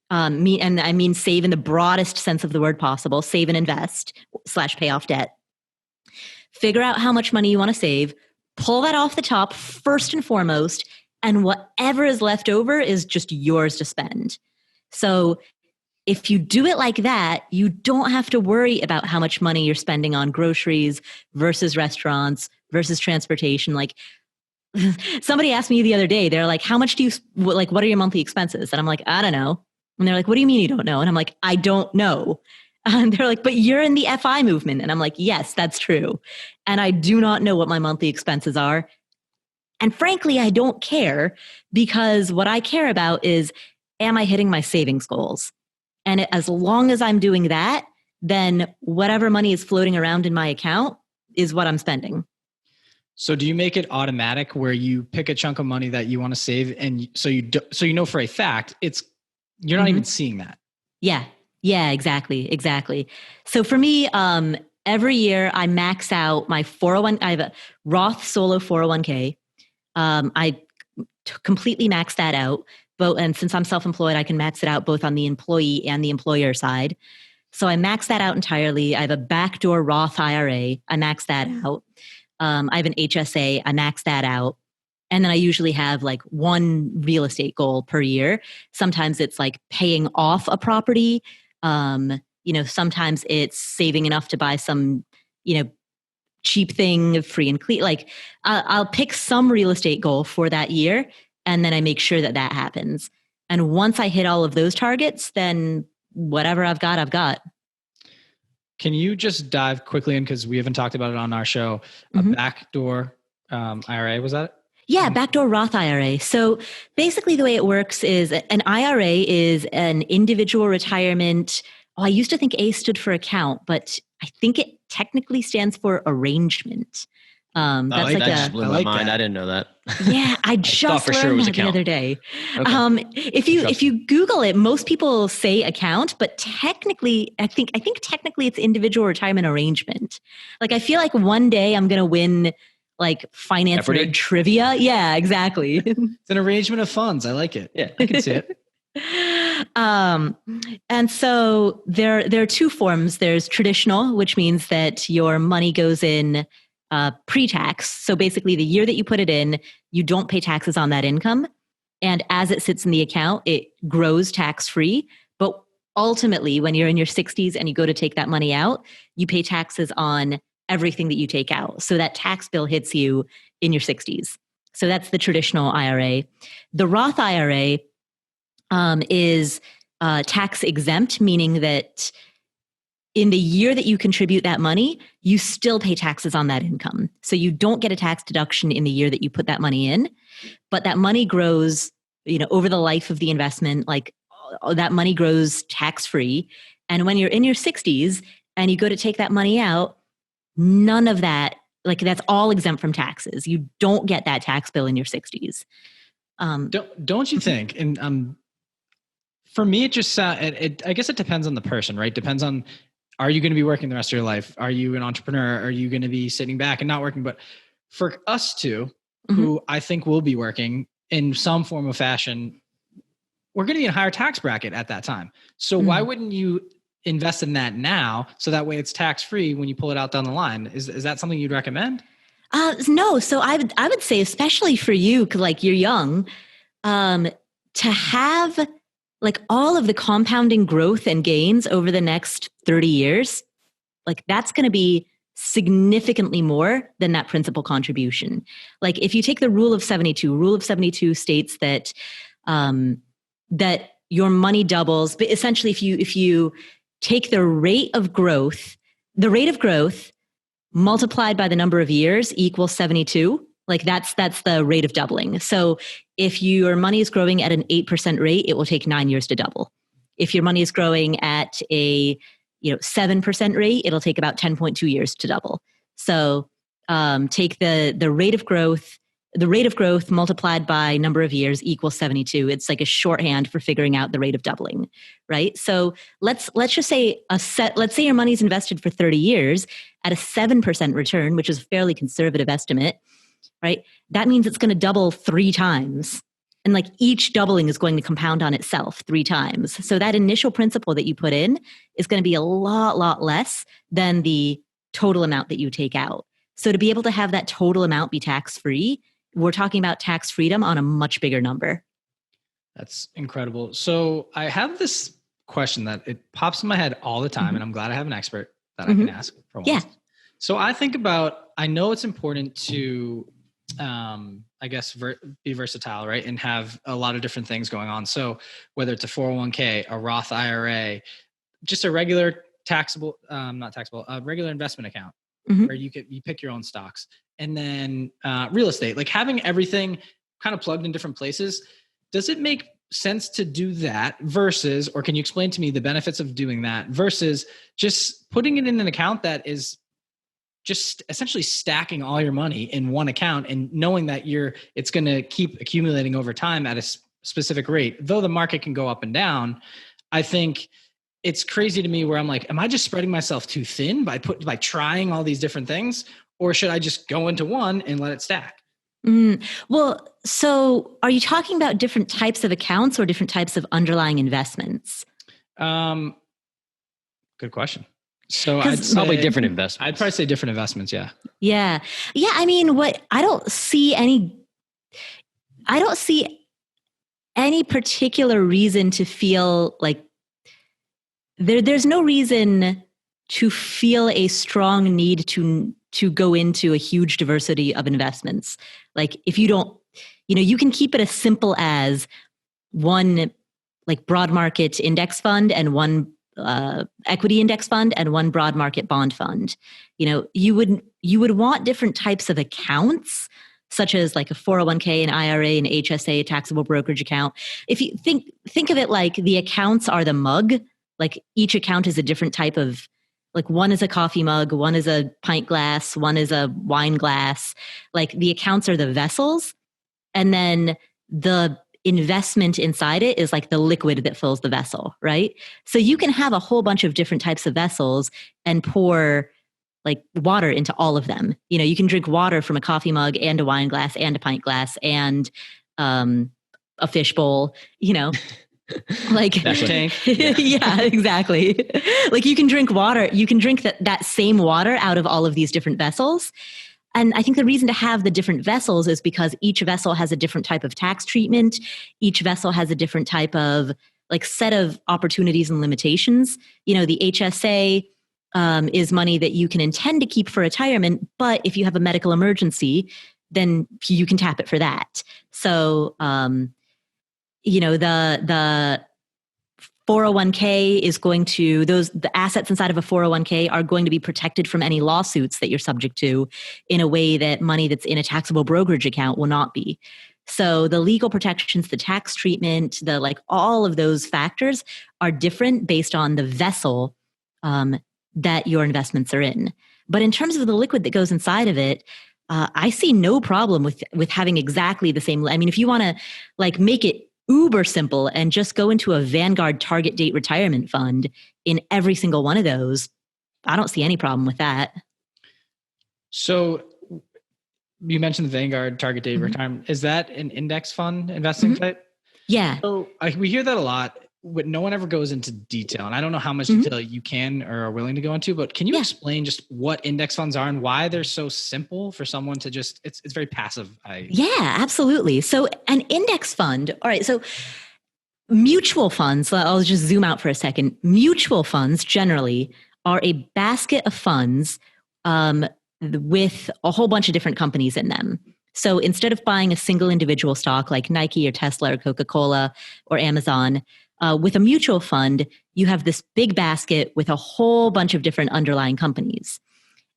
I mean save in the broadest sense of the word possible, save and invest / pay off debt. Figure out how much money you want to save, pull that off the top first and foremost, and whatever is left over is just yours to spend. So if you do it like that, you don't have to worry about how much money you're spending on groceries versus restaurants versus transportation. Like somebody asked me the other day, they're like, how much do you, like, what are your monthly expenses? And I'm like, I don't know. And they're like, what do you mean you don't know? And I'm like, I don't know. And they're like, but you're in the FI movement. And I'm like, yes, that's true. And I do not know what my monthly expenses are. And frankly, I don't care, because what I care about is, am I hitting my savings goals? And as long as I'm doing that, then whatever money is floating around in my account is what I'm spending. So do you make it automatic where you pick a chunk of money that you want to save, and so you know for a fact you're not even seeing that? Yeah, exactly. So for me, every year I max out my 401. I have a Roth solo 401k. I completely max that out. And since I'm self-employed, I can max it out both on the employee and the employer side. So I max that out entirely. I have a backdoor Roth IRA. I max that out. I have an HSA. I max that out. And then I usually have like one real estate goal per year. Sometimes it's like paying off a property. Sometimes it's saving enough to buy some, cheap thing, free and clean. Like I'll pick some real estate goal for that year, and then I make sure that happens. And once I hit all of those targets, then whatever I've got, I've got. Can you just dive quickly in, because we haven't talked about it on our show, a backdoor IRA, was that it? Yeah, backdoor Roth IRA. So basically the way it works is an IRA is an individual retirement. Oh, I used to think A stood for account, but I think it technically stands for arrangement. That's like like That a just blew I my like mind. that. I didn't know that. yeah, I thought just for sure it learned was that the account. other day. Okay. If you Google it, most people say account, but technically, I think technically it's individual retirement arrangement. Like I feel like one day I'm gonna win like finance Jeopardy? nerd trivia. Yeah, exactly. It's an arrangement of funds. I like it. Yeah. I can see it. And so there are two forms. There's traditional, which means that your money goes in pre-tax. So basically, the year that you put it in, you don't pay taxes on that income, and as it sits in the account, it grows tax-free. But ultimately, when you're in your 60s and you go to take that money out, you pay taxes on everything that you take out. So that tax bill hits you in your 60s. So that's the traditional IRA. The Roth IRA is tax exempt, meaning that in the year that you contribute that money, you still pay taxes on that income. So you don't get a tax deduction in the year that you put that money in, but that money grows, over the life of the investment, like that money grows tax free. And when you're in your 60s and you go to take that money out, none of that, like that's all exempt from taxes. You don't get that tax bill in your 60s. Don't you think? And for me, it just I guess it depends on the person, right? Depends on, are you going to be working the rest of your life? Are you an entrepreneur? Are you going to be sitting back and not working? But for us two, who I think will be working in some form of fashion, we're going to be in a higher tax bracket at that time. So why wouldn't you invest in that now, so that way it's tax free when you pull it out down the line? Is that something you'd recommend? No. So I would say, especially for you, 'cause like you're young, to have like all of the compounding growth and gains over the next 30 years, like that's going to be significantly more than that principal contribution. Like if you take the rule of 72 states that that your money doubles, but essentially if you take the rate of growth multiplied by the number of years equals 72. Like that's the rate of doubling. So if your money is growing at an 8% rate, it will take 9 years to double. If your money is growing at a 7% rate, it'll take about 10.2 years to double. So take the rate of growth. The rate of growth multiplied by number of years equals 72. It's like a shorthand for figuring out the rate of doubling, right? So let's just say let's say your money's invested for 30 years at a 7% return, which is a fairly conservative estimate, right? That means it's going to double 3 times. And like each doubling is going to compound on itself 3 times. So that initial principal that you put in is going to be a lot less than the total amount that you take out. So to be able to have that total amount be tax-free, we're talking about tax freedom on a much bigger number. That's incredible. So I have this question that it pops in my head all the time, and I'm glad I have an expert that I can ask for once. Yeah. So I know it's important to, I guess, be versatile, right? And have a lot of different things going on. So whether it's a 401k, a Roth IRA, just a regular a regular investment account where you pick your own stocks, and then real estate, like having everything kind of plugged in different places. Does it make sense to do that versus, or can you explain to me the benefits of doing that versus just putting it in an account that is just essentially stacking all your money in one account and knowing that it's going to keep accumulating over time at a specific rate? Though the market can go up and down, I think it's crazy to me where I'm like, am I just spreading myself too thin by trying all these different things? Or should I just go into one and let it stack? Well, so are you talking about different types of accounts or different types of underlying investments? Good question. So probably different investments. I'd probably say different investments. Yeah. Yeah. I mean, I don't see any particular reason to feel like there's no reason to feel a strong need to go into a huge diversity of investments. Like if you don't, you can keep it as simple as one like broad market index fund and one equity index fund and one broad market bond fund. You would want different types of accounts such as like a 401k, an IRA, an HSA, a taxable brokerage account. If you think of it like the accounts are the mug, like each account is a different type of, like one is a coffee mug, one is a pint glass, one is a wine glass. Like the accounts are the vessels. And then the investment inside it is like the liquid that fills the vessel, right? So you can have a whole bunch of different types of vessels and pour like water into all of them. You know, you can drink water from a coffee mug and a wine glass and a pint glass and a fish bowl, you know. Like tank. Yeah, exactly. Like you can drink water, you can drink that same water out of all of these different vessels. And I think the reason to have the different vessels is because each vessel has a different type of tax treatment. Each vessel has a different type of like set of opportunities and limitations. You know, the HSA is money that you can intend to keep for retirement, but if you have a medical emergency, then you can tap it for that. So, you know, the 401k is going to, the assets inside of a 401k are going to be protected from any lawsuits that you're subject to in a way that money that's in a taxable brokerage account will not be. So the legal protections, the tax treatment, the like all of those factors are different based on the vessel that your investments are in. But in terms of the liquid that goes inside of it, I see no problem with having exactly the same. I mean, if you want to like make it uber simple and just go into a Vanguard target date retirement fund in every single one of those, I don't see any problem with that. So you mentioned the Vanguard target date retirement. Is that an index fund investing type? Yeah. So we hear that a lot, but no one ever goes into detail. And I don't know how much detail you can or are willing to go into, but can you explain just what index funds are and why they're so simple for someone to just, it's very passive. Yeah, absolutely. So an index fund, all right, so mutual funds, I'll just zoom out for a second. Mutual funds generally are a basket of funds with a whole bunch of different companies in them. So instead of buying a single individual stock like Nike or Tesla or Coca-Cola or Amazon, with a mutual fund, you have this big basket with a whole bunch of different underlying companies.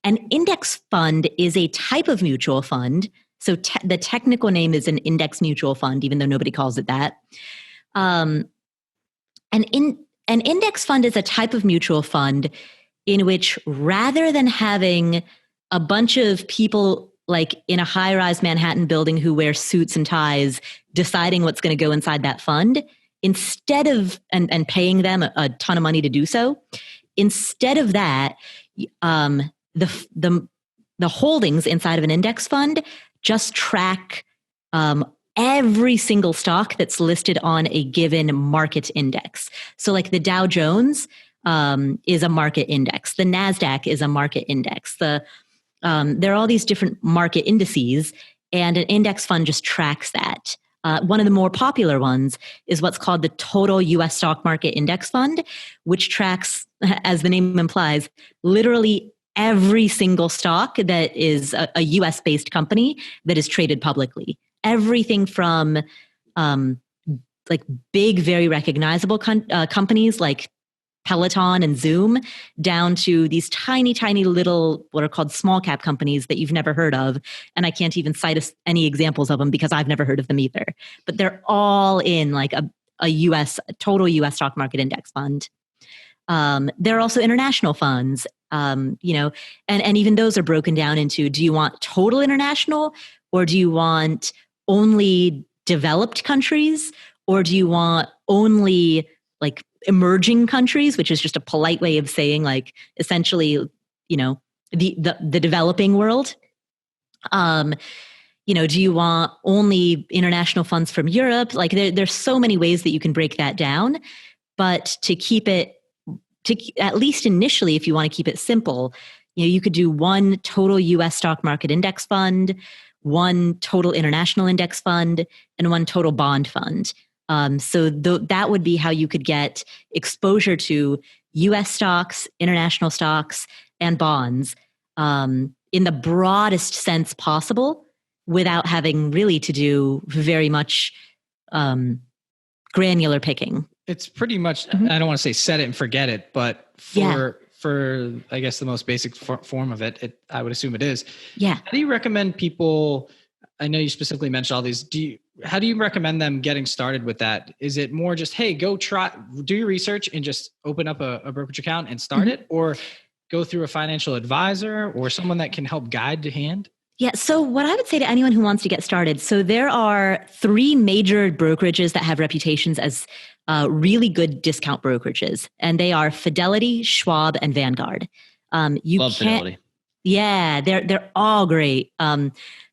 An index fund is a type of mutual fund. So the technical name is an index mutual fund, even though nobody calls it that. An index fund is a type of mutual fund in which rather than having a bunch of people like in a high-rise Manhattan building who wear suits and ties deciding what's going to go inside that fund, instead of and paying them a ton of money to do so, instead of that, the holdings inside of an index fund just track every single stock that's listed on a given market index. So like the Dow Jones is a market index. The NASDAQ is a market index. There are all these different market indices, and an index fund just tracks that. One of the more popular ones is what's called the Total U.S. Stock Market Index Fund, which tracks, as the name implies, literally every single stock that is a U.S.-based company that is traded publicly. Everything from like big, very recognizable companies like Peloton and Zoom, down to these tiny, tiny little, what are called small cap companies that you've never heard of. And I can't even cite any examples of them because I've never heard of them either. But they're all in like a total US stock market index fund. There are also international funds, and even those are broken down into, do you want total international, or do you want only developed countries, or do you want only like emerging countries, which is just a polite way of saying like essentially, the developing world. Do you want only international funds from Europe? Like there's so many ways that you can break that down, but at least initially, if you want to keep it simple, you could do one total US stock market index fund, one total international index fund, and one total bond fund. So that would be how you could get exposure to US stocks, international stocks, and bonds in the broadest sense possible without having really to do very much granular picking. It's pretty much, I don't want to say set it and forget it, but for I guess the most basic form of it, I would assume it is. Yeah. How do you recommend people I know you specifically mentioned all these. How do you recommend them getting started with that? Is it more just, hey, go do your research and just open up a brokerage account and start it, or go through a financial advisor or someone that can help guide to hand? Yeah. So what I would say to anyone who wants to get started, so there are 3 major brokerages that have reputations as really good discount brokerages, and they are Fidelity, Schwab, and Vanguard. Love Fidelity. Yeah, they're all great.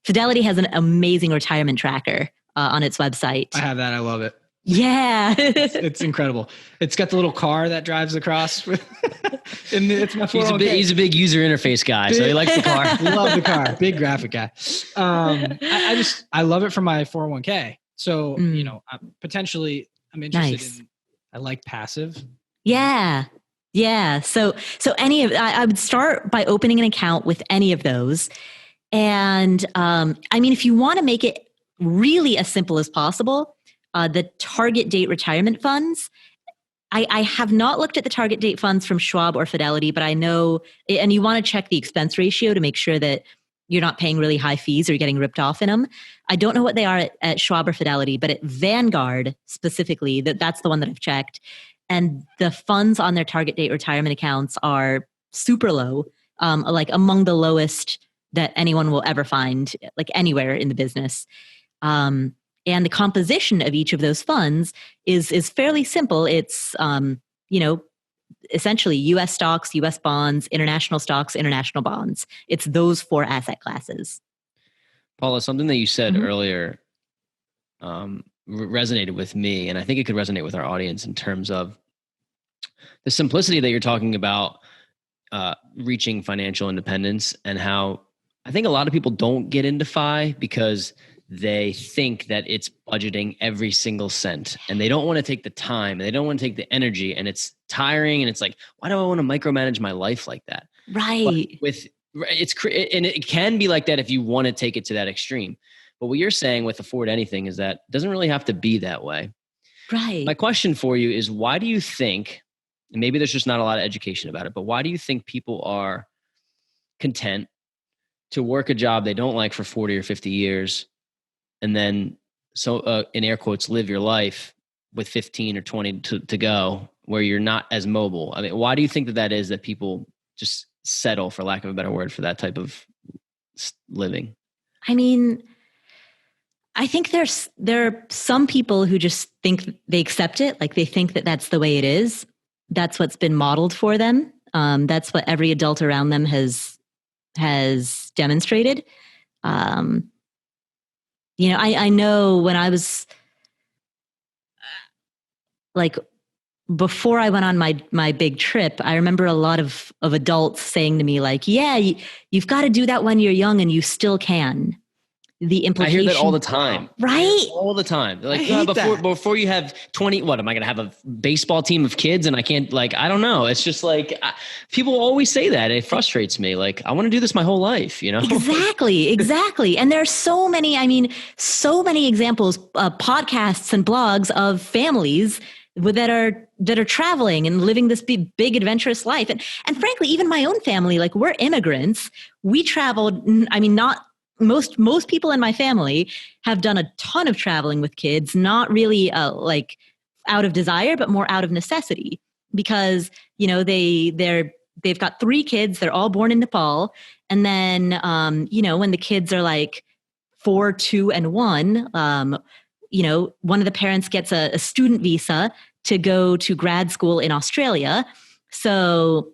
Fidelity has an amazing retirement tracker on its website. I have that. I love it. Yeah. It's incredible. It's got the little car that drives across. It's my 401k. He's a big user interface guy, so he likes the car. Love the car. Big graphic guy. I love it for my 401k. So, potentially I'm interested in, I like passive. Yeah. Yeah. So I would start by opening an account with any of those. And if you want to make it really as simple as possible, the target date retirement funds, I have not looked at the target date funds from Schwab or Fidelity, but I know, and you want to check the expense ratio to make sure that you're not paying really high fees or getting ripped off in them. I don't know what they are at Schwab or Fidelity, but at Vanguard specifically, that's the one that I've checked. And the funds on their target date retirement accounts are super low, like among the lowest that anyone will ever find, like anywhere in the business. And the composition of each of those funds is fairly simple. It's, essentially U.S. stocks, U.S. bonds, international stocks, international bonds. It's those 4 asset classes. Paula, something that you said earlier resonated with me, and I think it could resonate with our audience in terms of the simplicity that you're talking about reaching financial independence, and how I think a lot of people don't get into FI because they think that it's budgeting every single cent, and they don't want to take the time, and they don't want to take the energy, and it's tiring, and it's like, why do I want to micromanage my life like that? Right. But and it can be like that if you want to take it to that extreme. But what you're saying with afford anything is that it doesn't really have to be that way. Right. My question for you is, why do you think, and maybe there's just not a lot of education about it, but why do you think people are content to work a job they don't like for 40 or 50 years, and then, in air quotes, live your life with 15 or 20 to go, where you're not as mobile? I mean, why do you think that is, that people just settle, for lack of a better word, for that type of living? I mean, I think there are some people who just think they accept it. Like, they think that that's the way it is. That's what's been modeled for them. That's what every adult around them has demonstrated. I know when I was before I went on my big trip, I remember a lot of adults saying to me, like, yeah, you've got to do that when you're young, and you still can. The implication. I hear that all the time. Right? All the time. They're like, before you have 20, what, am I going to have a baseball team of kids and I can't, I don't know. It's just people always say that. It frustrates me. Like, I want to do this my whole life, Exactly. And there are so many examples, podcasts and blogs of families that are traveling and living this big adventurous life. And frankly, even my own family, like, we're immigrants. We traveled, not most people in my family have done a ton of traveling with kids, not really out of desire, but more out of necessity, because, they've got 3 kids. They're all born in Nepal. And then, when the kids are 4, 2, and 1, one of the parents gets a student visa to go to grad school in Australia. So,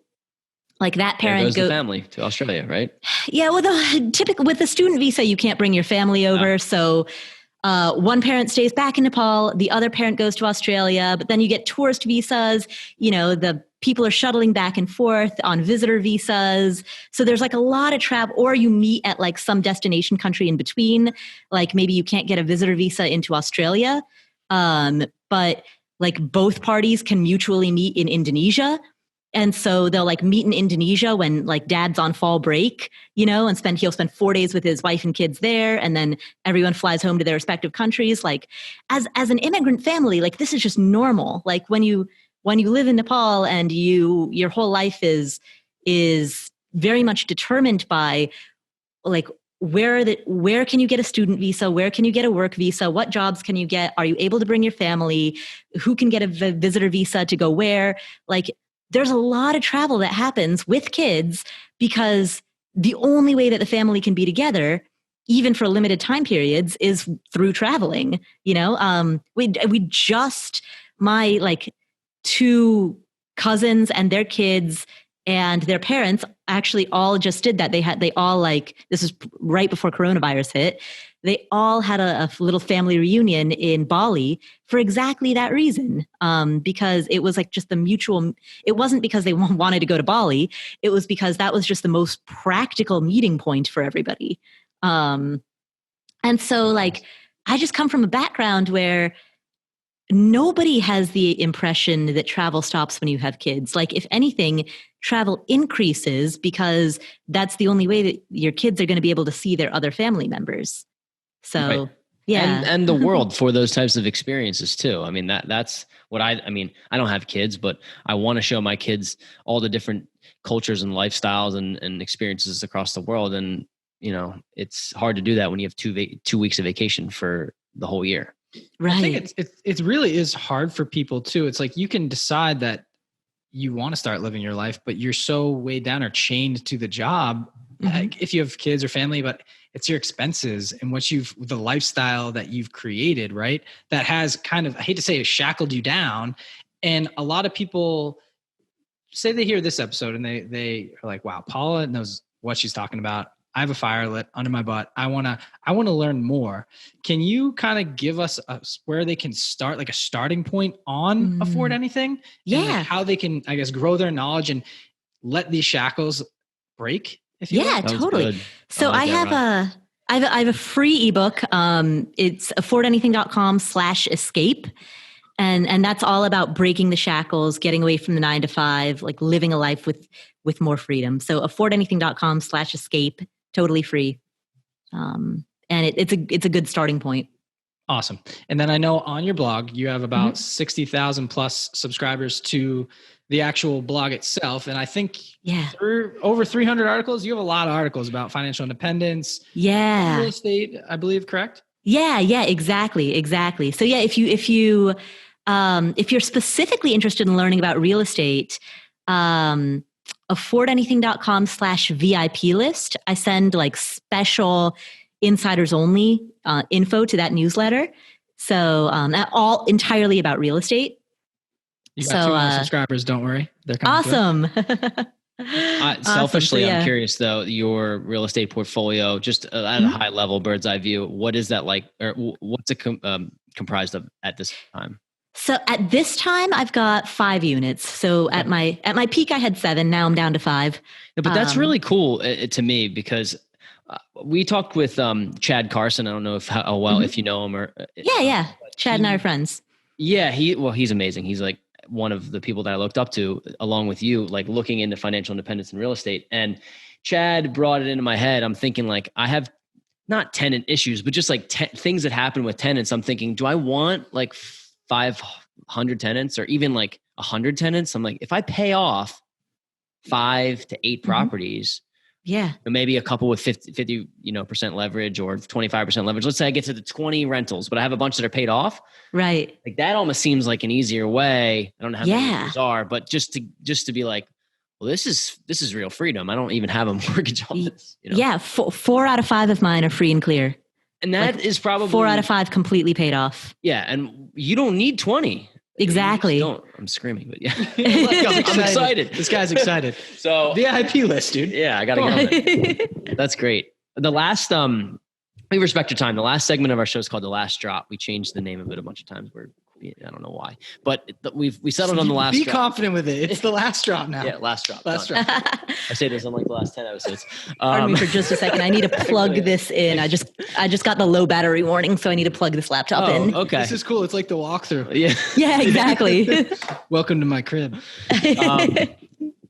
that parent goes the family to Australia, right? Yeah, well, typically with the student visa, you can't bring your family over. So one parent stays back in Nepal, the other parent goes to Australia, but then you get tourist visas. The people are shuttling back and forth on visitor visas. So there's a lot of travel, or you meet at some destination country in between. Maybe you can't get a visitor visa into Australia, but both parties can mutually meet in Indonesia. And so they'll meet in Indonesia when dad's on fall break, and he'll spend 4 days with his wife and kids there. And then everyone flies home to their respective countries. As an immigrant family, this is just normal. When you live in Nepal and your whole life is very much determined by where can you get a student visa? Where can you get a work visa? What jobs can you get? Are you able to bring your family? Who can get a visitor visa to go where? Like, there's a lot of travel that happens with kids because the only way that the family can be together, even for limited time periods, is through traveling. My like two cousins and their kids and their parents actually all just did that. They all this was right before coronavirus hit. They all had a little family reunion in Bali for exactly that reason. Because it was like just the mutual, it wasn't because they wanted to go to Bali. It was because that was just the most practical meeting point for everybody. And so I just come from a background where nobody has the impression that travel stops when you have kids. Like, if anything, travel increases because that's the only way that your kids are going to be able to see their other family members. So, right. Yeah. And the world for those types of experiences too. I mean, that's what I don't have kids, but I want to show my kids all the different cultures and lifestyles and experiences across the world. And, it's hard to do that when you have 2 weeks of vacation for the whole year. Right. I think it really is hard for people too. It's like you can decide that you want to start living your life, but you're so weighed down or chained to the job. Like, if you have kids or family, but it's your expenses and the lifestyle that you've created, right? That has kind of, I hate to say it, shackled you down. And a lot of people say they hear this episode and they are like, wow, Paula knows what she's talking about. I have a fire lit under my butt. I want to learn more. Can you kind of give us where they can start, like a starting point on Afford Anything? Yeah. And how they can, I guess, grow their knowledge and let these shackles break, if you will? Yeah, totally. So I have a free ebook. It's affordanything.com/escape. And that's all about breaking the shackles, getting away from the 9 to 5, like living a life with more freedom. So affordanything.com/escape. Totally free. And it's a good starting point. Awesome. And then I know on your blog, you have about 60,000 plus subscribers to the actual blog itself. And I think over 300 articles. You have a lot of articles about financial independence. Yeah. Real estate, I believe, correct? Yeah, exactly. So yeah, if you're specifically interested in learning about real estate, affordanything.com/VIP list. I send special insiders only info to that newsletter. So all entirely about real estate. You got 200 subscribers. Don't worry. They're coming. Awesome. Selfishly, I'm curious though, your real estate portfolio, just at a high level, bird's eye view, what is that like, or what's it comprised of at this time? So at this time, I've got 5 units. So at my peak, I had 7. Now I'm down to 5. No, but that's really cool to me because we talked with Chad Carson. I don't know if you know him or yeah. Chad and I are friends. Yeah, he's amazing. He's like one of the people that I looked up to, along with you, like looking into financial independence and real estate. And Chad brought it into my head. I'm thinking I have not tenant issues, but just things that happen with tenants. I'm thinking, do I want 500 tenants or even 100 tenants? I'm like, if I pay off 5 to 8 properties, maybe a couple with 50 percent leverage or 25% leverage. Let's say I get to the 20 rentals, but I have a bunch that are paid off. Right. That almost seems like an easier way. I don't know how many these are, but just to be like, well, this is real freedom. I don't even have a mortgage on this. Yeah. 4 out of 5 of mine are free and clear. And that is probably 4 out of 5 completely paid off. Yeah. And you don't need 20. Exactly. I'm screaming, but yeah. I'm excited. This guy's excited. So VIP list, dude. Yeah, I got to get on it. That's great. The last, we respect your time. The last segment of our show is called The Last Drop. We changed the name of it a bunch of times. I don't know why, but we settled on The Last Drop. Be confident with it. It's The Last Drop now. Yeah, Last Drop. Last Drop. I say this on the last 10 episodes. Pardon me for just a second. I need to plug this in. I just got the low battery warning, so I need to plug this laptop in. Okay. This is cool. It's like the walkthrough. Yeah. Yeah, exactly. Welcome to my crib.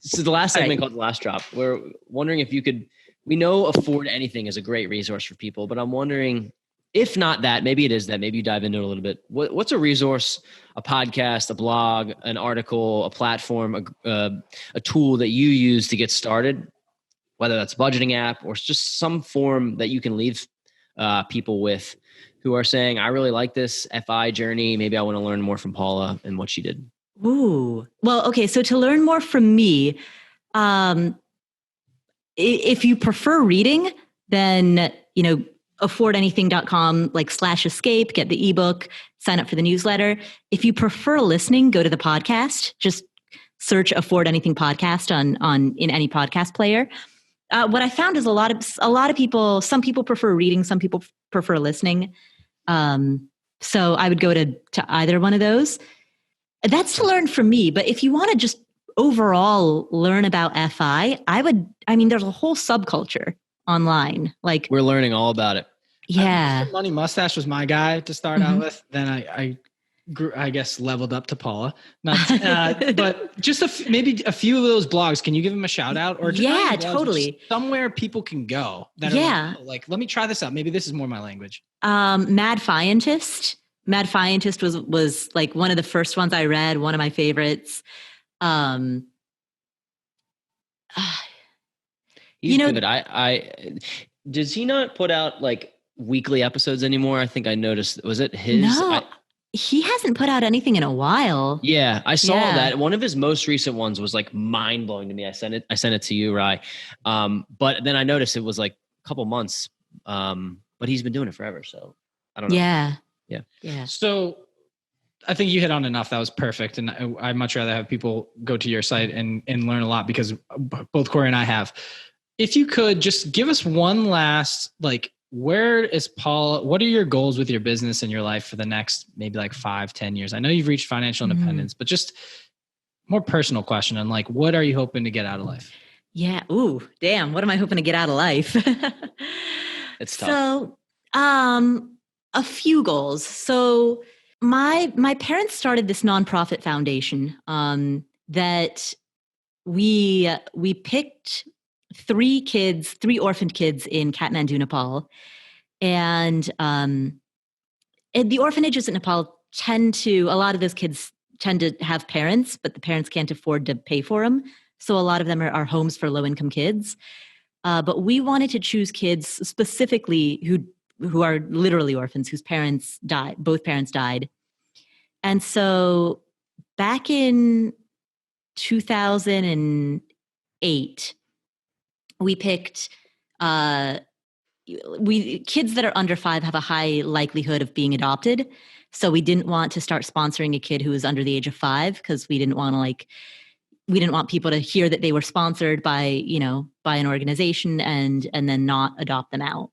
So the last segment called The Last Drop. We're wondering if you could, we know Afford Anything is a great resource for people, but I'm wondering, if not that, maybe it is that, maybe you dive into it a little bit. What's a resource, a podcast, a blog, an article, a platform, a tool that you use to get started whether that's a budgeting app or just some form that you can leave people with who are saying, I really like this FI journey. Maybe I want to learn more from Paula and what she did. Ooh. Well, okay. So to learn more from me, if you prefer reading, then, affordanything.com /escape, get the ebook, sign up for the newsletter. If you prefer listening, go to the podcast. Just search Afford Anything podcast on in any podcast player. What I found is a lot of people, some people prefer reading, some people prefer listening. So I would go to either one of those. That's to learn from me. But if you want to just overall learn about FI, there's a whole subculture online. Like, we're learning all about it. Yeah. Money Mustache was my guy to start out with. Then I grew, I guess, leveled up to Paula. But just maybe a few of those blogs. Can you give them a shout out? Or just totally. Somewhere people can go. That are like, let me try this out. Maybe this is more my language. Mad Fientist. Mad Fientist was like one of the first ones I read. One of my favorites. He's good. Does he not put out like weekly episodes anymore? I think I noticed. Was it his? No, he hasn't put out anything in a while. Yeah, I saw that. One of his most recent ones was like mind blowing to me. I sent it to you, Rye. But then I noticed it was like a couple months. But he's been doing it forever. So I don't know. Yeah. So I think you hit on enough. That was perfect. And I'd much rather have people go to your site and learn a lot, because both Corey and I have. If you could just give us one last, where is Paula? What are your goals with your business and your life for the next maybe 5-10 years? I know you've reached financial independence, but just more personal question on what are you hoping to get out of life? Yeah. Ooh, damn. What am I hoping to get out of life? It's tough. So, a few goals. So my parents started this nonprofit foundation that we picked three orphaned kids in Kathmandu, Nepal. And the orphanages in Nepal a lot of those kids tend to have parents, but the parents can't afford to pay for them. So a lot of them are homes for low-income kids. But we wanted to choose kids specifically who are literally orphans, whose parents died, both parents died. And so back in 2008, we picked kids that are under 5 have a high likelihood of being adopted. So we didn't want to start sponsoring a kid who was under the age of 5, because we didn't want people to hear that they were sponsored by an organization and then not adopt them out.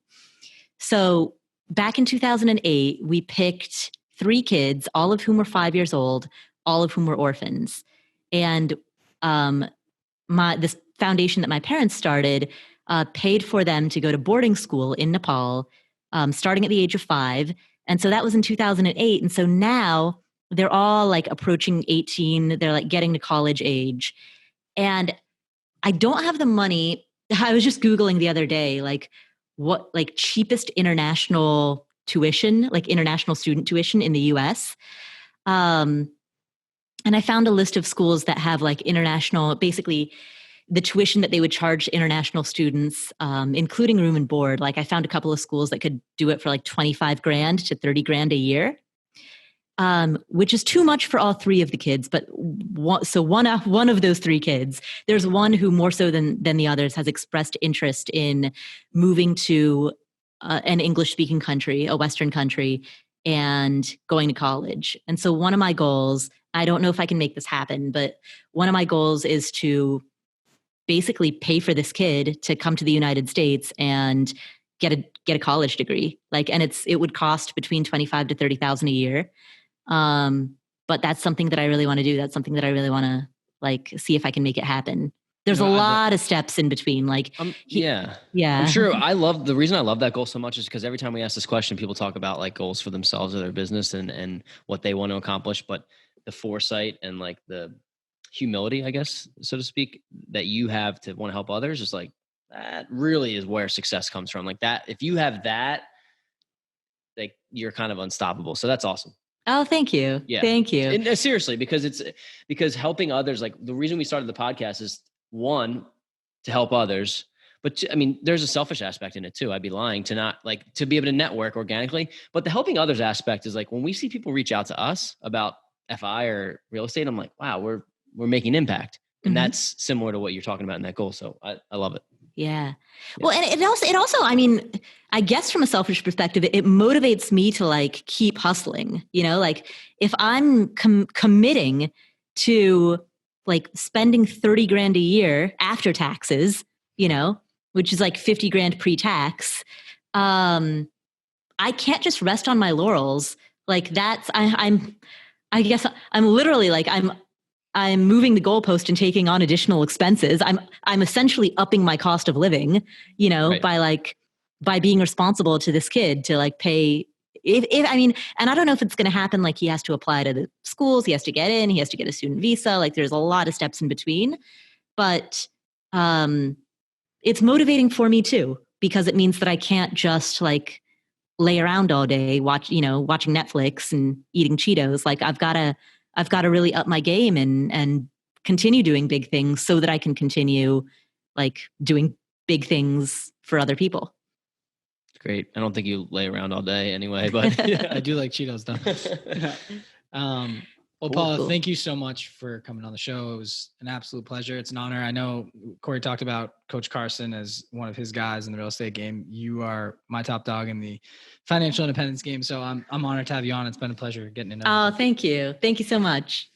So back in 2008, we picked 3 kids, all of whom were 5 years old, all of whom were orphans. And this foundation that my parents started paid for them to go to boarding school in Nepal, starting at the age of 5. And so that was in 2008. And so now they're all approaching 18. They're getting to college age. And I don't have the money. I was just Googling the other day, what cheapest international tuition, international student tuition in the US. And I found a list of schools that have international, basically the tuition that they would charge international students, including room and board. I found a couple of schools that could do it for $25,000 to $30,000 a year, which is too much for all 3 of the kids. But one of those 3 kids, there's one who more so than the others has expressed interest in moving to an English-speaking country, a Western country, and going to college. And so one of my goals, I don't know if I can make this happen, but one of my goals is to basically pay for this kid to come to the United States and get a college degree. And it would cost between $25,000 to $30,000 a year. But that's something that I really want to do. That's something that I really want to see if I can make it happen. There's a lot of steps in between. Yeah. I'm sure the reason I love that goal so much is because every time we ask this question, people talk about goals for themselves or their business and what they want to accomplish. But the foresight and the humility, I guess, so to speak, that you have to want to help others is that really is where success comes from. That, if you have that, you're kind of unstoppable. So that's awesome. Oh, thank you. Yeah. Thank you. And seriously, because helping others, the reason we started the podcast is, 1, to help others, But I mean, there's a selfish aspect in it too. I'd be lying to not like to be able to network organically. But the helping others aspect is like when we see people reach out to us about FI or real estate, I'm like, wow, we're making impact. And that's similar to what you're talking about in that goal. So I love it. Yeah. Well, and it also, I mean, I guess from a selfish perspective, it motivates me to like keep hustling, you know, like if I'm committing to like spending 30 grand a year after taxes, you know, which is like 50 grand pre-tax, I can't just rest on my laurels. Like that's, I guess I'm literally like, I'm moving the goalpost and taking on additional expenses. I'm essentially upping my cost of living, you know, right. by being responsible to this kid to like pay. If I mean, and I don't know if it's going to happen. Like he has to apply to the schools, he has to get in, he has to get a student visa. Like there's a lot of steps in between, but it's motivating for me too because it means that I can't just like lay around all day watching Netflix and eating Cheetos. Like I've got to really up my game and continue doing big things so that I can continue like doing big things for other people. Great. I don't think you lay around all day anyway, but I do like Cheetos though. Well, Paula, thank you so much for coming on the show. It was an absolute pleasure. It's an honor. I know Corey talked about Coach Carson as one of his guys in the real estate game. You are my top dog in the financial independence game. So I'm honored to have you on. It's been a pleasure getting to know you. Oh, thank you. Thank you so much.